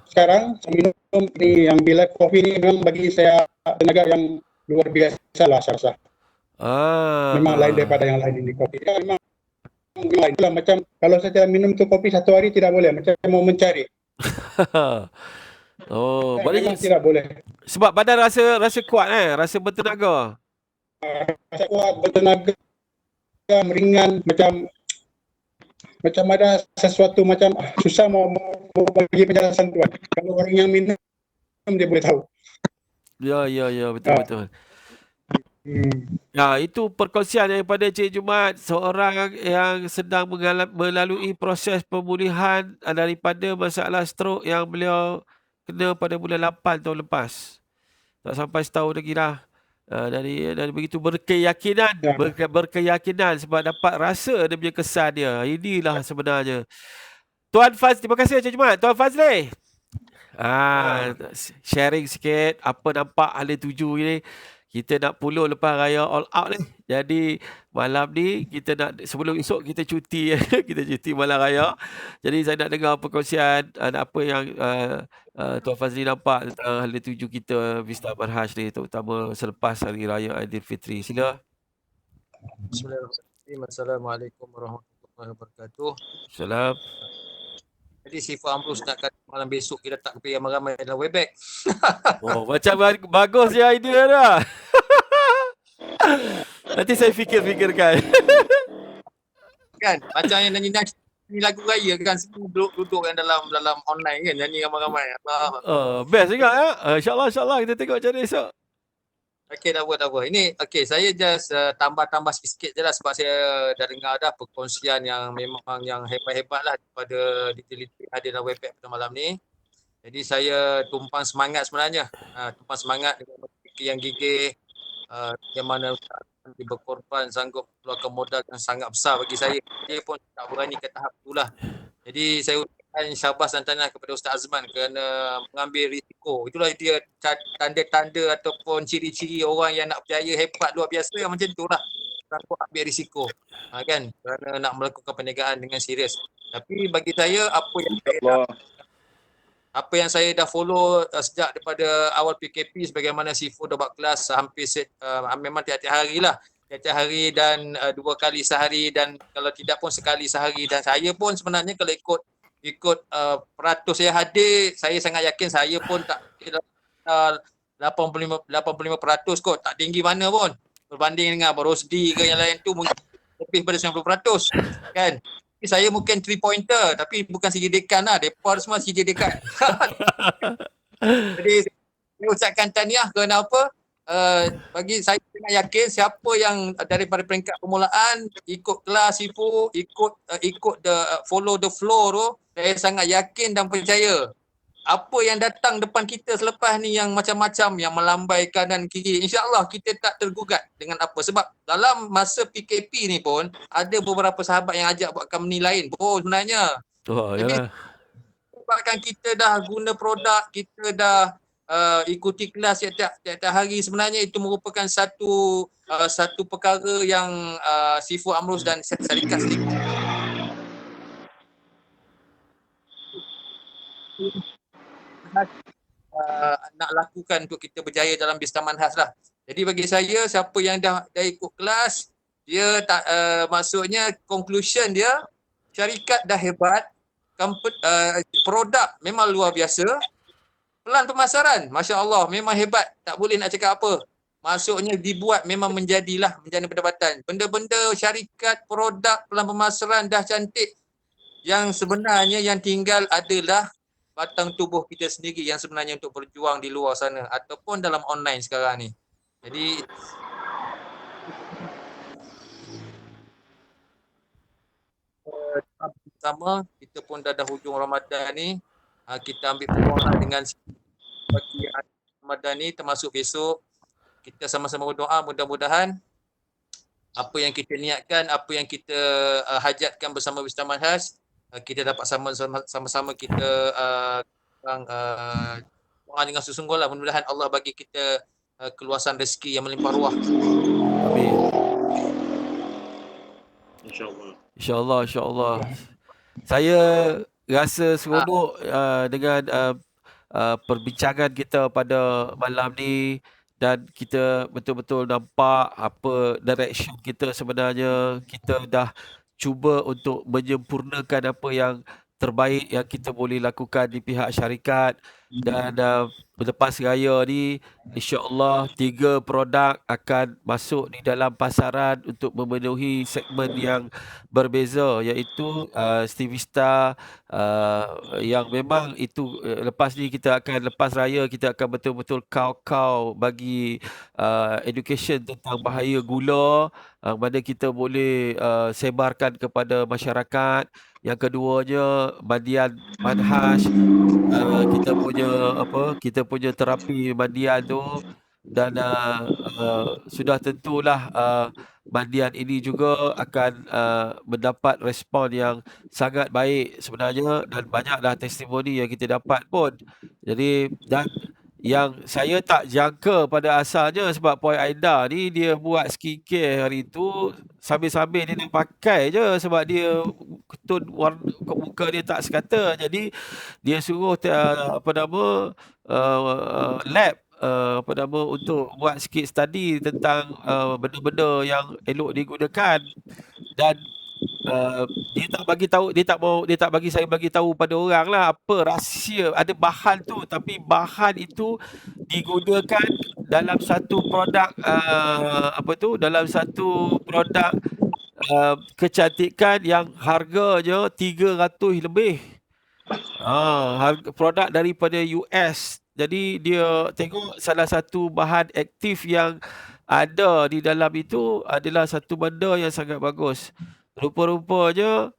Sekarang saya minum ini yang bila kopi ini memang bagi saya tenaga yang luar biasa lah saya rasa. Memang lain daripada yang lain ini kopi. Ya, memang lain. Itulah macam kalau saya minum tu kopi satu hari tidak boleh, macam mau mencari. Oh, Memang maknanya tidak boleh. sebab badan rasa kuat rasa bertenaga. Rasa kuat, bertenaga, ringan, macam ada sesuatu macam susah mau bagi penjelasan tuan. Kalau orang yang minum dia boleh tahu. Ya, betul. Ya, itu perkongsian daripada Cik Jumat, seorang yang sedang melalui proses pemulihan daripada masalah strok yang beliau kena pada bulan 8 tahun lepas. Tak sampai setahun lagi dah. Dan begitu berkeyakinan, Ya. berkeyakinan sebab dapat rasa dia punya kesan dia. Inilah sebenarnya. Tuan Faz, terima kasih Cik Jumat. Tuan Fazli. Sharing sikit apa nampak hala 7 ni. Kita nak puluh lepas raya all out ni. Jadi malam ni kita nak, sebelum esok kita cuti. Kita cuti malam raya. Jadi saya nak dengar perkongsian apa yang Tuan Fazli nampak tentang hala 7 kita Vista Marhaj ni, terutama selepas hari raya Aidilfitri. Sila. Bismillahirrahmanirrahim. Assalamualaikum warahmatullahi wabarakatuh. Salam. Jadi Sifah Amrus nak kata malam besok kita tak pergi ramai-ramai dalam Webex. Oh, macam bagus je idea dah. Nanti saya fikir-fikirkan. Kan? Macam yang nyanyi lagu raya kan, semua duduk kan dalam online kan, nyanyi ramai-ramai. Best juga ya. InsyaAllah kita tengok macam mana esok. Okey, tak apa. Ini saya just tambah sikit je lah sebab saya dah dengar dah perkongsian yang memang yang hebat-hebat lah daripada detail-detail hadir dalam Webex pada malam ni. Jadi saya tumpang semangat sebenarnya. Tumpang semangat dengan fikir yang gigih, yang mana dia berkorban, sanggup keluarkan modal yang sangat besar bagi saya. Dia pun tak berani ke tahap itulah. Jadi saya ucapkan syabas dan tahniah kepada Ustaz Azman kerana mengambil risiko. Itulah dia tanda-tanda ataupun ciri-ciri orang yang nak berjaya hebat luar biasa macam itulah. Sanggup ambil risiko. Kan? Kerana nak melakukan perniagaan dengan serius. Tapi bagi saya apa yang saya dah follow sejak daripada awal PKP, sebagaimana Sifu dah buat kelas hampir memang tiap-tiap hari lah. Tiap-tiap hari dan 2 kali sehari, dan kalau tidak pun sekali sehari. Dan saya pun sebenarnya kalau ikut peratus saya hadir, saya sangat yakin saya pun tak 85% kot, tak tinggi mana pun. Berbanding dengan Abang Rosdi ke yang lain tu mungkin lebih daripada 90%. Kan? Saya mungkin 3-pointer tapi bukan CJ Dekan lah. Mereka semua CJ Dekan. Jadi saya ucapkan tahniah kerana apa? Bagi saya sangat yakin siapa yang daripada peringkat permulaan ikut kelas Sifu, ikut follow the flow tu, saya sangat yakin dan percaya apa yang datang depan kita selepas ni yang macam-macam, yang melambai kanan kiri, insya-Allah kita tak tergugat dengan apa. Sebab dalam masa PKP ni pun ada beberapa sahabat yang ajak buat company lain pun sebenarnya. Yalah. Sebabkan kita dah guna produk, kita dah ikuti kelas tiap-tiap hari, sebenarnya itu merupakan satu perkara yang Sifu Amrus dan syarikat nak lakukan untuk kita berjaya dalam Vista Marhaj lah. Jadi bagi saya, siapa yang dah ikut kelas, dia tak maksudnya conclusion dia, syarikat dah hebat, produk memang luar biasa, pelan pemasaran, Masya Allah, memang hebat, tak boleh nak cakap apa. Maksudnya dibuat memang menjadi pendapatan. Benda-benda syarikat, produk, pelan pemasaran dah cantik. Yang sebenarnya yang tinggal adalah batang tubuh kita sendiri yang sebenarnya untuk berjuang di luar sana ataupun dalam online sekarang ni. Jadi sama kita pun dah hujung Ramadan ni, kita ambil peluang dengan bagi Ramadan ni, termasuk besok kita sama-sama berdoa mudah-mudahan apa yang kita niatkan, apa yang kita hajatkan bersama Vista Marhaj, kita dapat sama-sama kita doa dengan sesungguh lah. Mudah-mudahan Allah bagi kita keluasan rezeki yang melimpah ruah. Amin. InsyaAllah. Saya rasa seronok dengan perbincangan kita pada malam ni, dan kita betul-betul nampak apa direction kita sebenarnya. Kita dah cuba untuk menyempurnakan apa yang terbaik yang kita boleh lakukan di pihak syarikat. Dan lepas raya ni, insya-Allah 3 produk akan masuk di dalam pasaran untuk memenuhi segmen yang berbeza, iaitu Stivista, yang memang itu lepas ni kita akan, lepas raya kita akan betul-betul kau bagi education tentang bahaya gula, mana kita boleh sebarkan kepada masyarakat. Yang keduanya mandian manhaj, kita punya terapi mandian tu. Dan sudah tentulah mandian ini juga akan mendapat respon yang sangat baik sebenarnya, dan banyaklah testimoni yang kita dapat pun. Jadi, dan yang saya tak jangka pada asalnya, sebab Puan Aida ni dia buat skincare hari tu sambil-sambil dia nak pakai je, sebab dia tone warna muka dia tak sekata. Jadi dia suruh lab untuk buat sikit study tentang benda-benda yang elok digunakan. Dan dia tak bagi saya bagi tahu pada orang lah apa rahsia ada bahan tu, tapi bahan itu digunakan dalam satu produk dalam satu produk kecantikan yang harganya 300 lebih. Harga produk daripada US. Jadi dia tengok salah satu bahan aktif yang ada di dalam itu adalah satu benda yang sangat bagus. Rupa-rupanya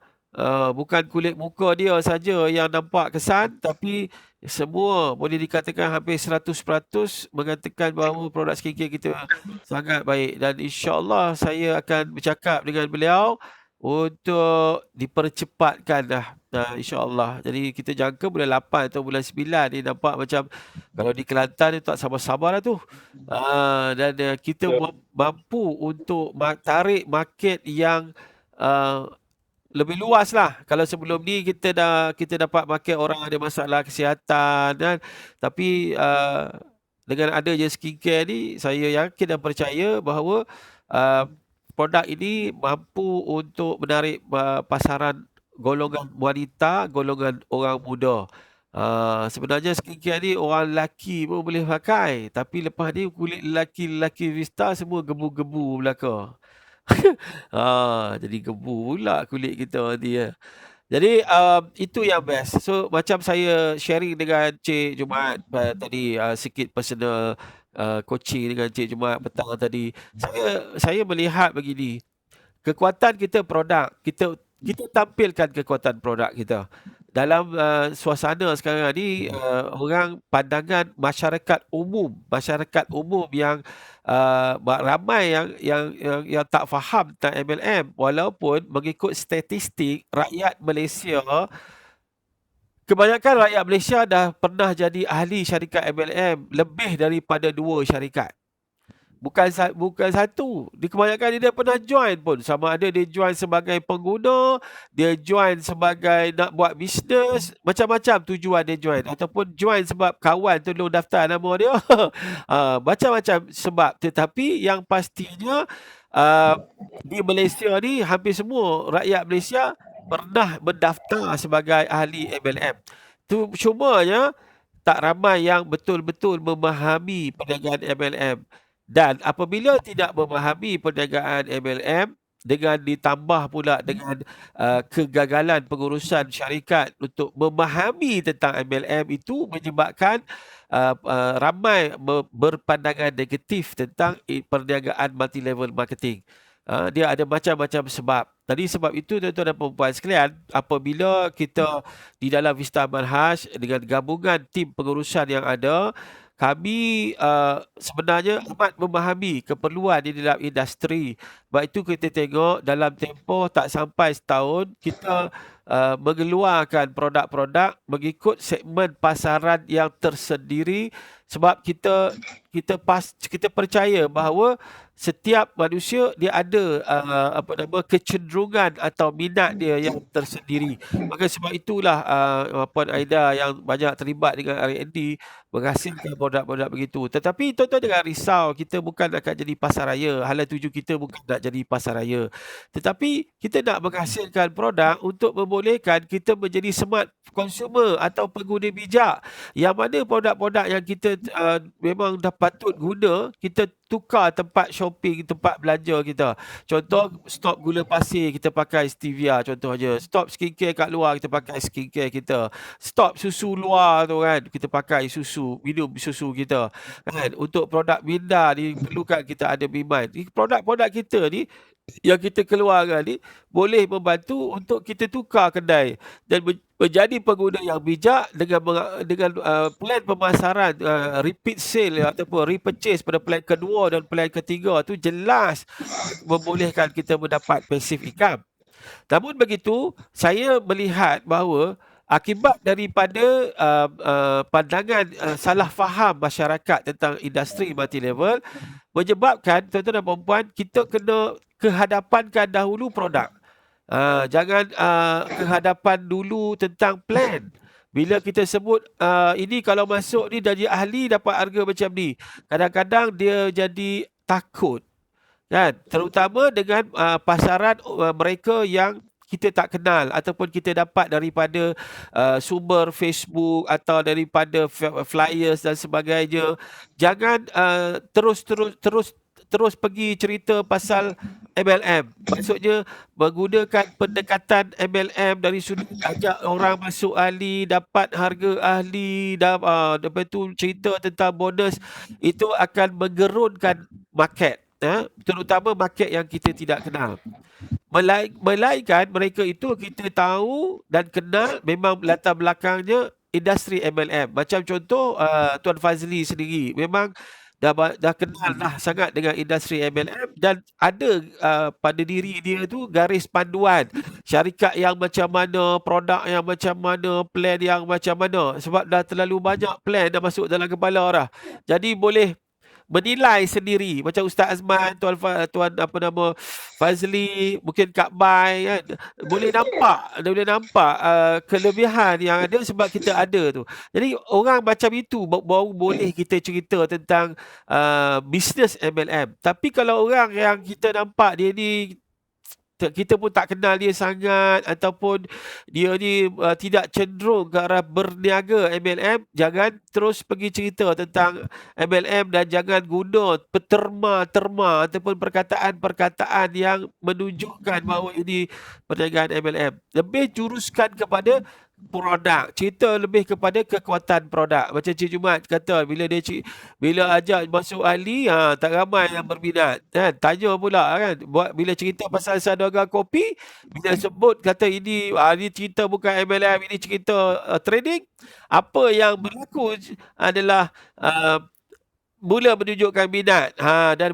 bukan kulit muka dia saja yang nampak kesan, tapi semua boleh dikatakan hampir 100% mengatakan bahawa produk skincare kita sangat baik. Dan insya-Allah saya akan bercakap dengan beliau untuk dipercepatkan dah. InsyaAllah. Jadi kita jangka bulan 8 atau bulan 9 ni, nampak macam kalau di Kelantan ni tak sabar-sabar lah tu. Dan kita mampu untuk tarik market yang lebih luas lah. Kalau sebelum ni kita dapat market orang ada masalah kesihatan kan. Tapi dengan adanya skincare ni, saya yakin dan percaya bahawa produk ini mampu untuk menarik pasaran golongan wanita, golongan orang muda. Sebenarnya skincare ni orang lelaki pun boleh pakai, tapi lepas ni kulit lelaki Vista semua gebu-gebu belaka. Jadi gebu pula kulit kita nanti ya. Jadi itu yang best. So macam saya sharing dengan Cik Jumaat tadi, sikit personal coaching dengan Cik Jumaat petang tadi. Saya melihat begini. Kekuatan kita produk, kita tampilkan kekuatan produk kita. Dalam suasana sekarang ni, orang pandangan masyarakat umum yang ramai yang tak faham tentang MLM, walaupun mengikut statistik rakyat Malaysia, kebanyakan rakyat Malaysia dah pernah jadi ahli syarikat MLM lebih daripada 2 syarikat. Bukan satu. Di kebanyakan dia pernah join pun. Sama ada dia join sebagai pengguna, dia join sebagai nak buat bisnes, macam-macam tujuan dia join. Ataupun join sebab kawan tolong daftar nama dia. Macam-macam sebab. Tetapi yang pastinya di Malaysia ni hampir semua rakyat Malaysia pernah mendaftar sebagai ahli MLM. Cumanya tak ramai yang betul-betul memahami perniagaan MLM. Dan apabila tidak memahami perniagaan MLM, dengan ditambah pula dengan kegagalan pengurusan syarikat untuk memahami tentang MLM, itu menyebabkan ramai berpandangan negatif tentang perniagaan multi-level marketing. Dia ada macam-macam sebab. Tadi sebab itu tuan-tuan dan puan-puan sekalian, apabila kita di dalam Vista Manhaj dengan gabungan tim pengurusan yang ada, kami sebenarnya amat memahami keperluan di dalam industri. Sebab itu kita tengok dalam tempoh tak sampai setahun, kita mengeluarkan produk-produk mengikut segmen pasaran yang tersendiri, sebab kita percaya bahawa setiap manusia dia ada kecenderungan atau minat dia yang tersendiri. Maka sebab itulah Puan Aida yang banyak terlibat dengan R&D menghasilkan produk-produk begitu. Tetapi tuan-tuan jangan risau, kita bukan akan jadi pasaraya. Hala tuju kita bukan nak jadi pasaraya. Tetapi kita nak menghasilkan produk untuk membolehkan kita menjadi smart consumer atau pengguna bijak. Yang mana produk-produk yang kita memang dah patut guna, kita tukar tempat shopping, tempat belanja kita. Contoh, stop gula pasir, kita pakai stevia contohnya. Stop skincare kat luar, kita pakai skincare kita. Stop susu luar tu kan, kita pakai susu, minum susu kita. Kan? Untuk produk minda ni, perlukan kita ada Miman. Produk-produk kita ni, yang kita keluarkan ni boleh membantu untuk kita tukar kedai dan menjadi pengguna yang bijak dengan plan pemasaran repeat sale ataupun repurchase pada plan kedua dan plan ketiga tu jelas membolehkan kita mendapat passive income. Namun begitu, saya melihat bahawa akibat daripada pandangan salah faham masyarakat tentang industri multi-level menyebabkan tuan-tuan dan puan-puan kita kena kehadapankan dahulu produk. Jangan kehadapan dulu tentang plan. Bila kita sebut ini kalau masuk ni dari ahli dapat harga macam ni, kadang-kadang dia jadi takut. Kan? Terutama dengan pasaran mereka yang kita tak kenal ataupun kita dapat daripada sumber Facebook atau daripada flyers dan sebagainya. Jangan terus pergi cerita pasal MLM. Maksudnya menggunakan pendekatan MLM dari sudut ajak orang masuk ahli, dapat harga ahli, lepas tu cerita tentang bonus, itu akan menggerunkan market. Terutama market yang kita tidak kenal. Melainkan mereka itu kita tahu dan kenal, memang latar belakangnya industri MLM. Macam contoh Tuan Fazli sendiri memang dah kenal dah sangat dengan industri MLM dan ada pada diri dia tu garis panduan syarikat yang macam mana, produk yang macam mana, plan yang macam mana, sebab dah terlalu banyak plan dah masuk dalam kepala dah. Jadi boleh menilai sendiri, macam Ustaz Azman, Tuan Fazli, mungkin Kak Bai kan, boleh nampak kelebihan yang ada sebab kita ada tu. Jadi orang macam itu baru boleh kita cerita tentang bisnes MLM. Tapi kalau orang yang kita nampak dia ni kita pun tak kenal dia sangat ataupun dia ni tidak cenderung ke arah berniaga MLM, jangan terus pergi cerita tentang MLM dan jangan guna terma ataupun perkataan-perkataan yang menunjukkan bahawa ini perniagaan MLM. Lebih juruskan kepada produk, cerita lebih kepada kekuatan produk. Macam Cik Jumat kata, bila ajak masuk ahli, tak ramai yang berminat kan. Tanya pula kan, bila cerita pasal Saudagar Kopi, bila sebut kata ini cerita bukan MLM, ini cerita trading, apa yang berlaku adalah mula menunjukkan minat dan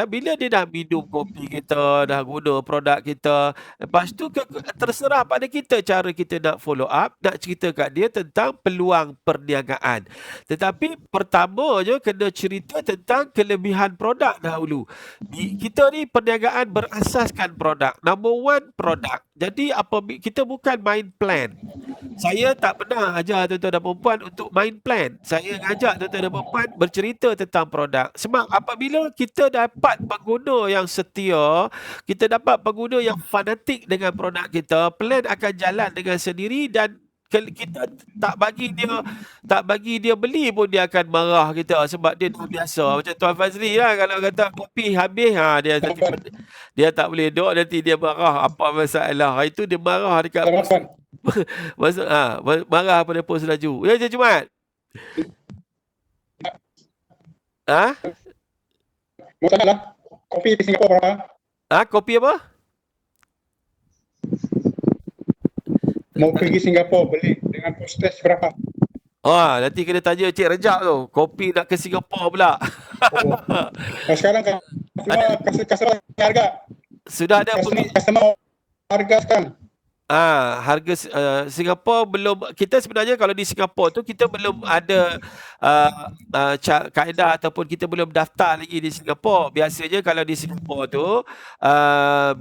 bila dia dah minum kopi kita, dah guna produk kita, lepas tu terserah pada kita cara kita nak follow up, nak cerita kat dia tentang peluang perniagaan. Tetapi pertamanya kena cerita tentang kelebihan produk dahulu. Kita ni perniagaan berasaskan produk. Number one, produk. Jadi kita bukan main plan. Saya tak pernah ajar tuan-tuan dan perempuan untuk main plan. Saya ngajak tuan-tuan dan perempuan bercerita tentang produk. Sebab apabila kita dapat pengguna yang setia, kita dapat pengguna yang fanatik dengan produk kita, plan akan jalan dengan sendiri dan kita tak bagi dia beli pun dia akan marah kita sebab dia dah biasa. Macam Tuan Fazli lah, kalau kata kopi habis dia tak boleh duduk, nanti dia marah apa masalah. Itu dia marah dekat marah pada pos laju. Ya Cik Jumat. Masalah kopi di Singapura berapa? Kopi apa? Mau pergi Singapura beli dengan postage berapa? Nanti kena tanya Cik Rejak tu. Kopi nak ke Singapura pula. Sekarang customer harga. Sudah ada customer harga sekarang. Harga Singapura belum, kita sebenarnya kalau di Singapura tu kita belum ada kaedah ataupun kita belum daftar lagi di Singapura. Biasanya kalau di Singapura tu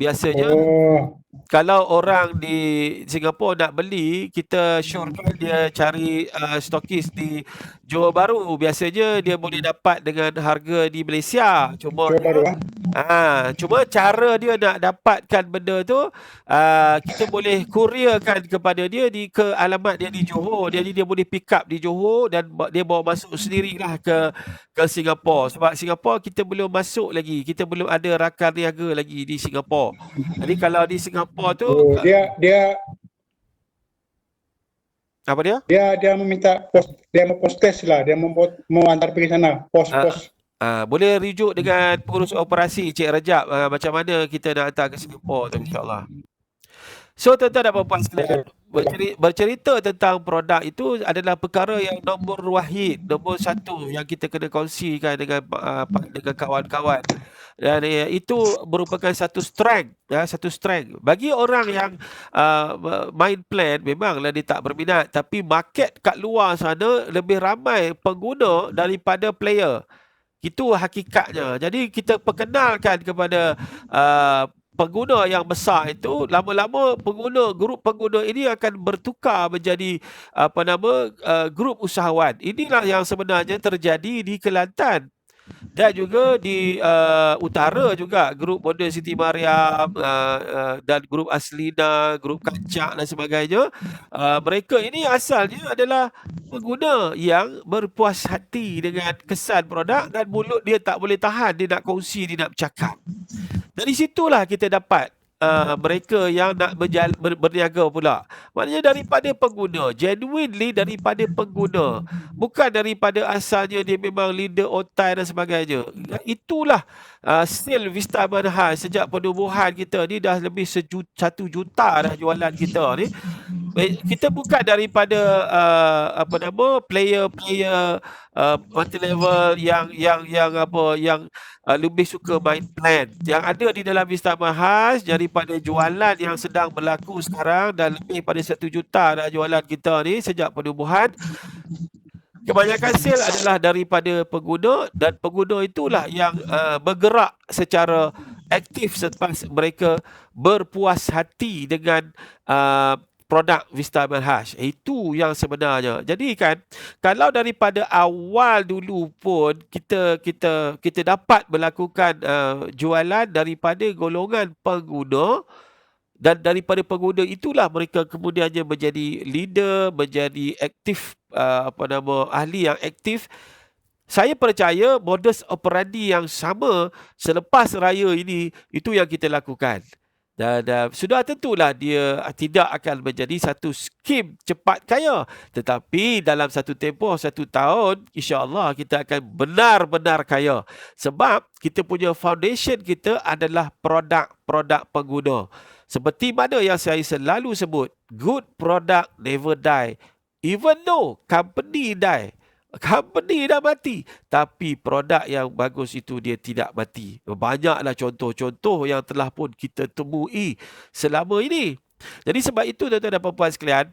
biasanya Oh, kalau orang di Singapura nak beli, kita syorkan dia cari stokis di Johor Bahru. Biasanya dia boleh dapat dengan harga di Malaysia. Cuma Johor Bahru. cuma cara dia nak dapatkan benda tu, kita boleh courierkan kepada dia ke alamat dia di Johor. Jadi dia boleh pick up di Johor dan dia bawa masuk sendirilah ke Singapura. Sebab Singapura kita belum masuk lagi. Kita belum ada rakan niaga lagi di Singapura. Jadi kalau di Singapura tu Oh, dia apa dia? dia meminta dia mau post test lah, dia mau antar pergi sana, pos. Boleh rujuk dengan pengurus operasi Cik Rajab macam mana kita nak hantar ke Singapura tu, insyaAllah. So tuan-tuan dan puan-puan sekalian, bercerita tentang produk itu adalah perkara yang nombor satu yang kita kena kongsikan dengan kawan-kawan. Dan itu merupakan satu strength, bagi orang yang main plan. Memanglah dia tak berminat, tapi market kat luar sana lebih ramai pengguna daripada player. Itu hakikatnya. Jadi kita perkenalkan kepada pengguna yang besar itu, lama-lama grup pengguna ini akan bertukar menjadi grup usahawan. Inilah yang sebenarnya terjadi di Kelantan. Dan juga di utara juga, grup Modern Siti Mariam dan grup Aslina, grup Kancak dan sebagainya. Mereka ini asalnya adalah pengguna yang berpuas hati dengan kesan produk dan mulut dia tak boleh tahan, dia nak kongsi, dia nak bercakap. Dari situlah kita dapat mereka yang nak berniaga pula. Maknanya daripada pengguna, genuinely daripada pengguna, bukan daripada asalnya dia memang leader otai dan sebagainya. Itulah still Vista Manhaj sejak penubuhan kita ni dah lebih 1 juta dah jualan kita ni. Kita bukan daripada player-player multi level yang lebih suka main plan. Yang ada di dalam Vista Manhaj daripada jualan yang sedang berlaku sekarang, dan lebih pada 1 juta dah jualan kita ni sejak penubuhan. Kebanyakan sale adalah daripada pengguna, dan pengguna itulah yang bergerak secara aktif selepas mereka berpuas hati dengan produk Vista Manhaj. Itu yang sebenarnya. Jadi kan, kalau daripada awal dulu pun kita dapat melakukan jualan daripada golongan pengguna, dan daripada pengguna itulah mereka kemudiannya menjadi leader, menjadi aktif, ahli yang aktif. Saya percaya modus operandi yang sama selepas raya ini, itu yang kita lakukan. Dan sudah tentulah dia tidak akan menjadi satu skim cepat kaya. Tetapi dalam satu tempoh 1 tahun, insya-Allah kita akan benar-benar kaya. Sebab kita punya foundation kita adalah produk-produk pengguna. Seperti mana yang saya selalu sebut, good product never die. Even though company die, company dah mati, tapi produk yang bagus itu dia tidak mati. Banyaklah contoh-contoh yang telah pun kita temui selama ini. Jadi sebab itu tuan-tuan dan puan-puan sekalian,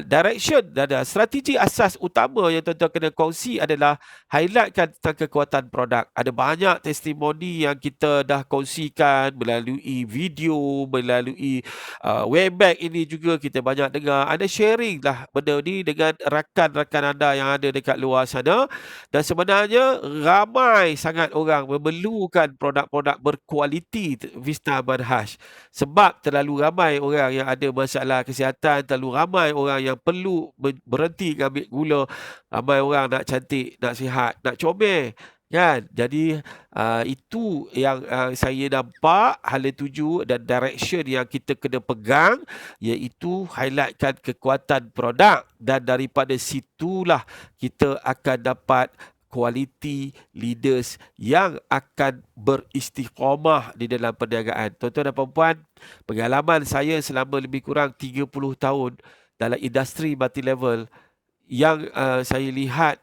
direction dan strategi asas utama yang tuan-tuan kena kongsi adalah highlightkan tentang kekuatan produk. Ada banyak testimoni yang kita dah kongsikan melalui video, melalui Webex ini juga kita banyak dengar. Anda sharing lah benda ni dengan rakan-rakan anda yang ada dekat luar sana. Dan sebenarnya ramai sangat orang memerlukan produk-produk berkualiti Vista Manhaj. Sebab terlalu ramai orang yang ada masalah kesihatan, terlalu ramai orang yang perlu berhenti ambil gula, ramai orang nak cantik, nak sihat, nak comel, kan? Jadi itu yang saya nampak hala tuju dan direction yang kita kena pegang, iaitu highlightkan kekuatan produk, dan daripada situlah kita akan dapat quality leaders yang akan beristiqamah di dalam perniagaan. Tuan-tuan dan puan-puan, pengalaman saya selama lebih kurang 30 tahun dalam industri multi level, yang saya lihat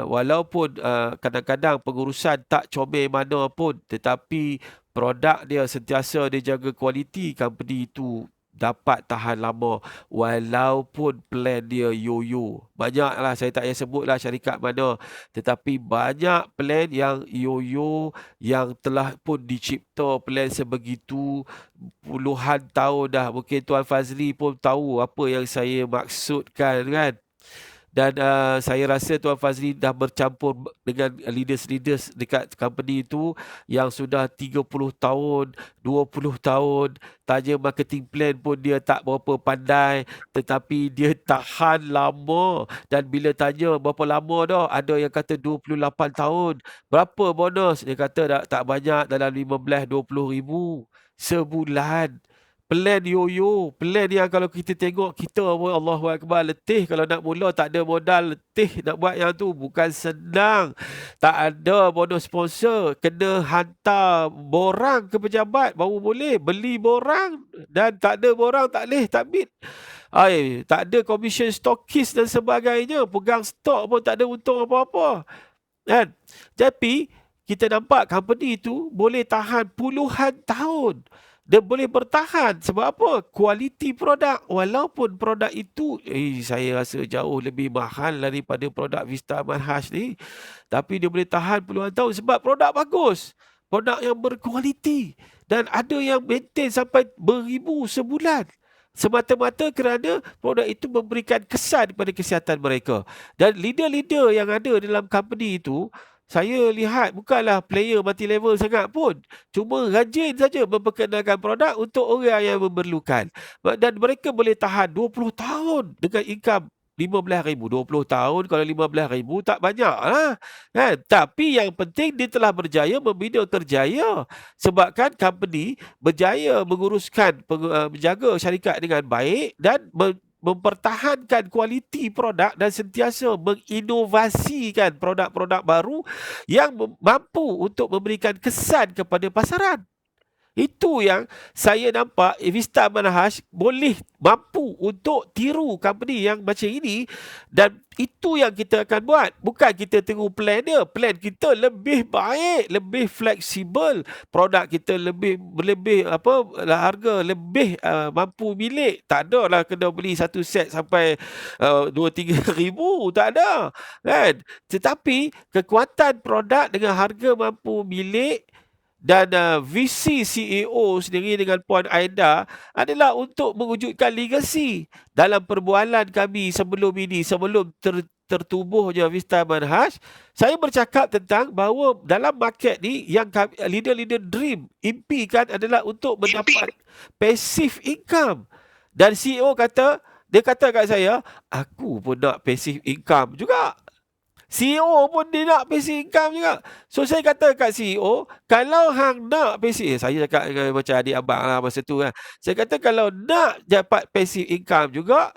walaupun kadang-kadang pengurusan tak comel mana pun, tetapi produk dia sentiasa dia jaga kualiti, company itu dapat tahan lama walaupun plan dia yo-yo. Banyaklah, saya tak payah sebutlah syarikat mana, tetapi banyak plan yang yo-yo yang telah pun dicipta plan sebegitu puluhan tahun dah. Mungkin Tuan Fazli pun tahu apa yang saya maksudkan kan. Dan saya rasa Tuan Fazli dah bercampur dengan leaders-leaders dekat company itu yang sudah 30 tahun, 20 tahun. Tanya marketing plan pun dia tak berapa pandai, tetapi dia tahan lama. Dan bila tanya berapa lama dah, ada yang kata 28 tahun. Berapa bonus? Dia kata tak banyak, dalam 15-20 ribu sebulan. Plan yo-yo, plan yang kalau kita tengok kita pun Allahu Akbar letih, kalau nak mula tak ada modal, letih nak buat yang tu, bukan senang. Tak ada bonus sponsor, kena hantar borang ke pejabat baru boleh beli borang, dan tak ada borang tak boleh takbit. Tak ada commission stokis dan sebagainya, pegang stok pun tak ada untung apa-apa. Kan? Tapi kita nampak company itu boleh tahan puluhan tahun. Dia boleh bertahan sebab apa? Kualiti produk. Walaupun produk itu saya rasa jauh lebih mahal daripada produk Vista Manhaj ni, tapi dia boleh tahan puluhan tahun sebab produk bagus, produk yang berkualiti, dan ada yang maintain sampai beribu sebulan, semata-mata kerana produk itu memberikan kesan kepada kesihatan mereka. Dan leader-leader yang ada dalam company itu, saya lihat bukanlah player multi level sangat pun, cuma rajin saja memperkenalkan produk untuk orang yang memerlukan. Dan mereka boleh tahan 20 tahun dengan income 15,000. 20 tahun kalau 15,000 tak banyak lah. Kan? Tapi yang penting dia telah berjaya membina kerjaya. Sebabkan company berjaya menguruskan, menjaga syarikat dengan baik dan mempertahankan kualiti produk dan sentiasa menginovasikan produk-produk baru yang mampu untuk memberikan kesan kepada pasaran. Itu yang saya nampak Vista Manhaj boleh mampu untuk tiru company yang macam ini, dan itu yang kita akan buat. Bukan kita tiru plan dia. Plan kita lebih baik, lebih fleksibel, produk kita lebih harga lebih mampu milik. Tak ada lah kena beli satu set sampai 2-3 ribu, tak ada kan. Tetapi kekuatan produk dengan harga mampu milik, dan visi CEO sendiri dengan Puan Aida adalah untuk mewujudkan legasi. Dalam perbualan kami sebelum ini, sebelum tertubuhnya Vista Manhaj, saya bercakap tentang bahawa dalam market ni yang leader-leader dream, impikan adalah untuk mendapat passive income. Dan CEO dia kata kat saya, aku pun nak passive income juga. CEO pun dia nak passive income juga. So saya kata kat CEO, kalau hang nak passive, saya cakap macam adik abang lah masa tu kan. Saya kata kalau nak dapat passive income juga,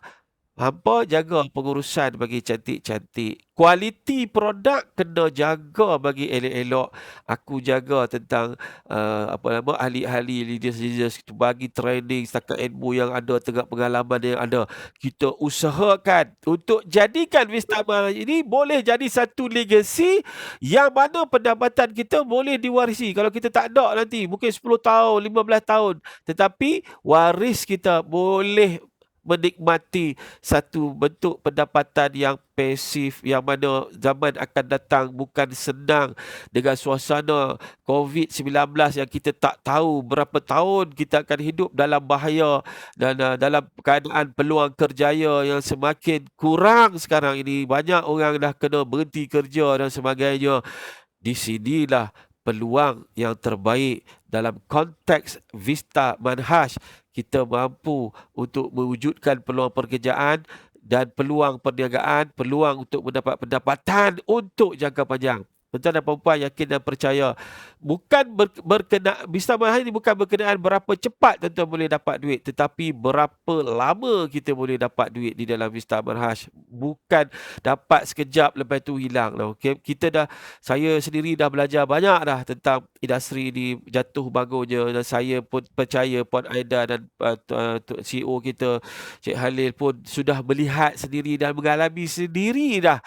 hampa jaga pengurusan bagi cantik-cantik. Kualiti produk kena jaga bagi elok-elok. Aku jaga tentang ahli-ahli leaders itu bagi training setakat ilmu yang ada, tengah pengalaman yang ada. Kita usahakan untuk jadikan Vista Manhaj ini boleh jadi satu legacy yang mana pendapatan kita boleh diwarisi. Kalau kita tak ada nanti, mungkin 10 tahun, 15 tahun, tetapi waris kita boleh menikmati satu bentuk pendapatan yang pasif, yang mana zaman akan datang bukan senang dengan suasana COVID-19 yang kita tak tahu berapa tahun kita akan hidup dalam bahaya, dan dalam keadaan peluang kerjaya yang semakin kurang sekarang ini. Banyak orang dah kena berhenti kerja dan sebagainya. Di sinilah peluang yang terbaik dalam konteks Vista Manhaj. Kita mampu untuk mewujudkan peluang pekerjaan dan peluang perniagaan, peluang untuk mendapat pendapatan untuk jangka panjang. Tuan dan puan yakin dan percaya, bukan Vista Manhaj ini bukan berkenaan berapa cepat tuan boleh dapat duit, tetapi berapa lama kita boleh dapat duit di dalam Vista Manhaj. Bukan dapat sekejap lepas tu hilang. Okay? Saya sendiri dah belajar banyak dah tentang industri ini, jatuh bangunnya, dan saya pun percaya Puan Aida dan CEO kita Cik Halil pun sudah melihat sendiri dan mengalami sendiri dah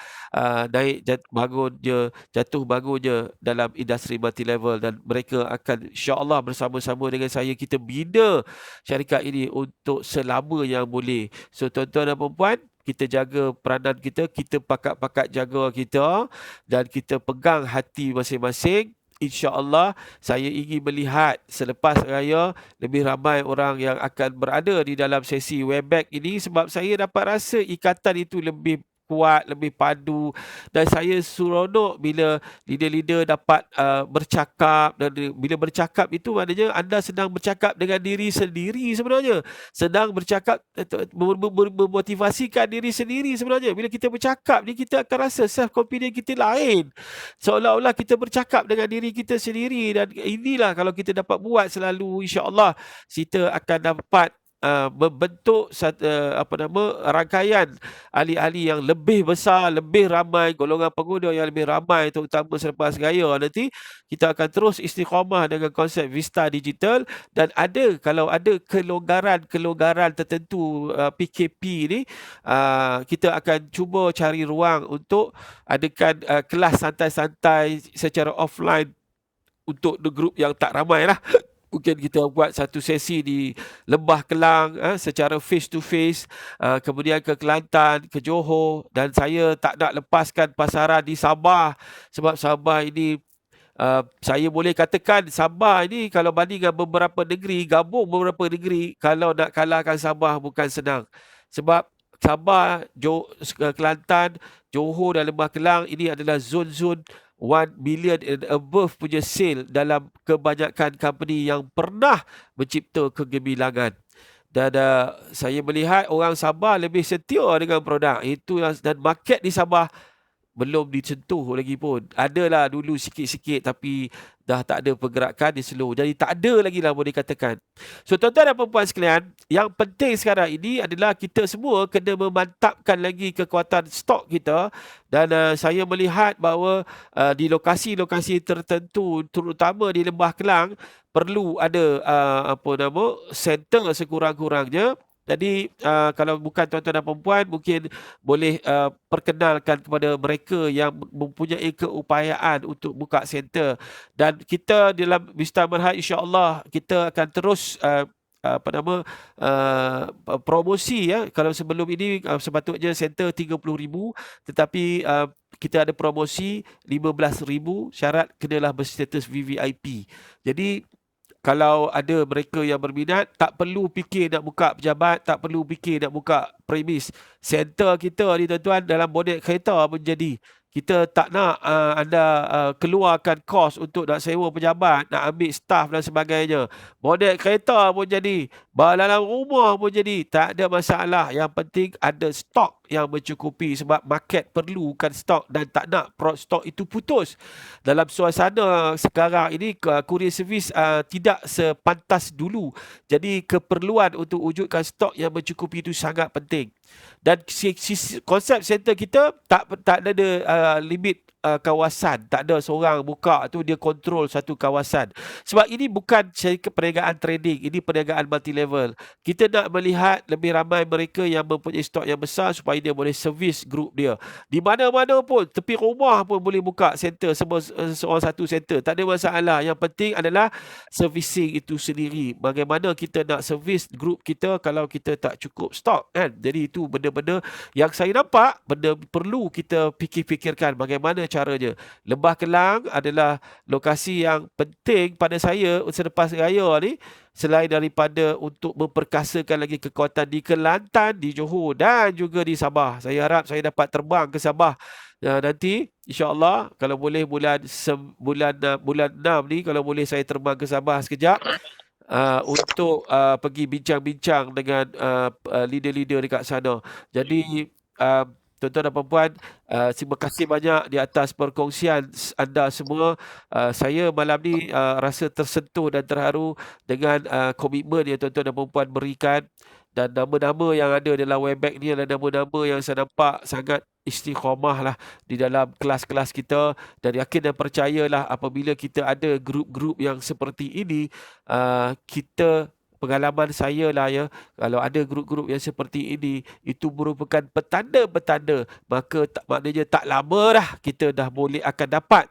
naik bangun dia, jatuh jatuh bangunnya dalam industri multi level, dan mereka akan insya-Allah bersama-sama dengan saya kita bina syarikat ini untuk selama yang boleh. So tuan-tuan dan puan-puan, kita jaga peranan kita, kita pakat-pakat jaga kita, dan kita pegang hati masing-masing. InsyaAllah saya ingin melihat selepas raya lebih ramai orang yang akan berada di dalam sesi Webex ini, sebab saya dapat rasa ikatan itu lebih kuat, lebih padu, dan saya seronok bila leader-leader dapat bercakap, dan bila bercakap itu maknanya anda sedang bercakap dengan diri sendiri sebenarnya, sedang bercakap memotivasikan diri sendiri sebenarnya. Bila kita bercakap ni kita akan rasa self confidence kita lain, seolah-olah kita bercakap dengan diri kita sendiri, dan inilah kalau kita dapat buat selalu, insya-Allah kita akan dapat membentuk rangkaian ahli-ahli yang lebih besar, lebih ramai, golongan pengguna yang lebih ramai, terutama selepas raya nanti. Kita akan terus istiqamah dengan konsep Vista Digital, dan kalau ada kelonggaran tertentu PKP ni, kita akan cuba cari ruang untuk adakan kelas santai-santai secara offline untuk the group yang tak ramai lah. Mungkin kita buat satu sesi di Lembah Kelang secara face to face, kemudian ke Kelantan, ke Johor, dan saya tak nak lepaskan pasaran di Sabah, sebab Sabah ini saya boleh katakan Sabah ini kalau banding dengan beberapa negeri, gabung beberapa negeri, kalau nak kalahkan Sabah bukan senang. Sebab Sabah, Kelantan, Johor dan Lembah Kelang ini adalah zon-zon 1 million and above punya sale dalam kebanyakan company yang pernah mencipta kegemilangan. Dan saya melihat orang Sabah lebih setia dengan produk itu, dan market di Sabah belum disentuh lagi pun. Adalah dulu sikit-sikit tapi dah tak ada pergerakan, dia slow. Jadi tak ada lagi lah boleh dikatakan. So tuan-tuan dan puan-puan sekalian, yang penting sekarang ini adalah kita semua kena memantapkan lagi kekuatan stok kita. Dan saya melihat bahawa di lokasi-lokasi tertentu, terutama di Lembah Kelang, perlu ada center sekurang-kurangnya. Jadi kalau bukan tuan-tuan dan puan-puan, mungkin boleh perkenalkan kepada mereka yang mempunyai keupayaan untuk buka center. Dan kita dalam Vista Berhad, insya-Allah kita akan terus promosi ya. Kalau sebelum ini sepatutnya center 30,000, tetapi kita ada promosi 15,000, syarat kenalah berstatus VVIP. Jadi kalau ada mereka yang berminat, tak perlu fikir nak buka pejabat, tak perlu fikir nak buka premis. Center kita ni tuan-tuan dalam bonet kereta pun jadi. Kita tak nak anda keluarkan kos untuk nak sewa pejabat, nak ambil staff dan sebagainya. Bonet kereta pun jadi, dalam rumah pun jadi. Tak ada masalah. Yang penting ada stok yang mencukupi, sebab market perlukan stok dan tak nak stok itu putus. Dalam suasana sekarang ini, courier service tidak sepantas dulu. Jadi keperluan untuk wujudkan stok yang mencukupi itu sangat penting. Dan konsep center kita tak ada limit kawasan. Tak ada seorang buka tu dia kontrol satu kawasan. Sebab ini bukan perniagaan trading, ini perniagaan multi level. Kita nak melihat lebih ramai mereka yang mempunyai stok yang besar supaya dia boleh servis grup dia. Di mana-mana pun, tepi rumah pun boleh buka center, seorang satu center. Tak ada masalah. Yang penting adalah servicing itu sendiri. Bagaimana kita nak servis grup kita kalau kita tak cukup stok kan. Jadi itu benda-benda yang saya nampak benda perlu kita fikir-fikirkan bagaimana caranya. Lembah Kelang adalah lokasi yang penting pada saya selepas raya ni, selain daripada untuk memperkasakan lagi kekuatan di Kelantan, di Johor dan juga di Sabah. Saya harap saya dapat terbang ke Sabah nanti, insya-Allah kalau boleh bulan 6 ni, kalau boleh saya terbang ke Sabah sekejap untuk pergi bincang-bincang dengan leader-leader dekat sana. Jadi tuan-tuan dan puan-puan, terima kasih banyak di atas perkongsian anda semua. Saya malam ni rasa tersentuh dan terharu dengan komitmen yang tuan-tuan dan puan-puan berikan. Dan nama-nama yang ada dalam Webex ni adalah nama-nama yang saya nampak sangat istiqamah lah di dalam kelas-kelas kita. Dan yakin dan percayalah apabila kita ada grup-grup yang seperti ini, kita pengalaman saya lah ya, kalau ada grup-grup yang seperti ini, itu merupakan petanda-petanda, maka maknanya tak lama dah kita dah boleh akan dapat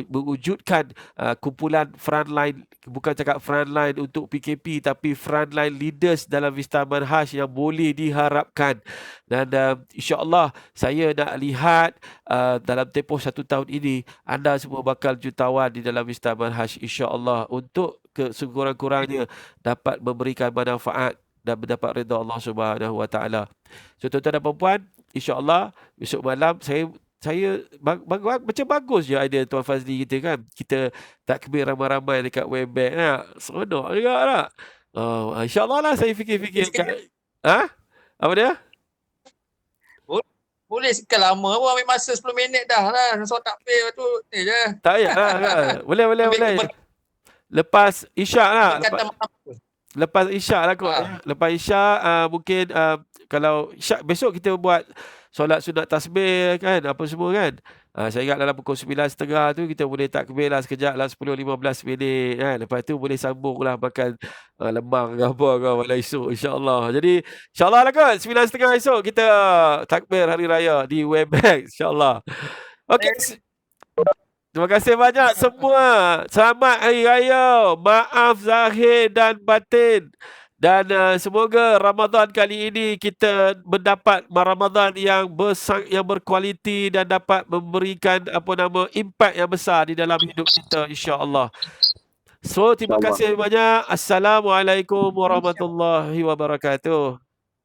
mewujudkan kumpulan frontline, bukan cakap frontline untuk PKP, tapi frontline leaders dalam Vista Manhaj yang boleh diharapkan. Dan insya-Allah saya nak lihat dalam tempoh 1 tahun ini anda semua bakal jutawan di dalam Vista Manhaj, insya-Allah, untuk sekurang-kurangnya dapat memberikan manfaat dan mendapat redha Allah Subhanahu Wa Taala. So tuan-tuan dan puan-puan, insya-Allah besok malam saya macam bagus je idea Tuan Fazli kita kan. Kita takbir ramai-ramai dekat Webex nak. Seronok juga tak? InsyaAllah lah saya fikir-fikir. Apa dia? Boleh sekali lama pun, ambil masa 10 minit dah lah. So takbir tu ni je. Tak payah lah. Boleh. Lepas isyak lah. Lepas isyak lah kot. Lepas isyak mungkin kalau isyak besok kita buat solat sunat tasbih kan, apa semua kan. Saya ingat dalam pukul 9.30 tu kita boleh takbir lah sekejap lah 10-15 minit kan. Lepas tu boleh sambung lah makan lemang ke apa ke malam esok, insyaAllah. Jadi insyaAllah lah kot 9.30 esok kita takbir hari raya di Webex, insyaAllah. Okey. Terima kasih banyak semua. Selamat Hari Raya. Maaf zahir dan batin. Dan semoga Ramadan kali ini kita mendapat Ramadan yang berkualiti dan dapat memberikan impak yang besar di dalam hidup kita, insya-Allah. So terima kasih banyak. Assalamualaikum warahmatullahi wabarakatuh.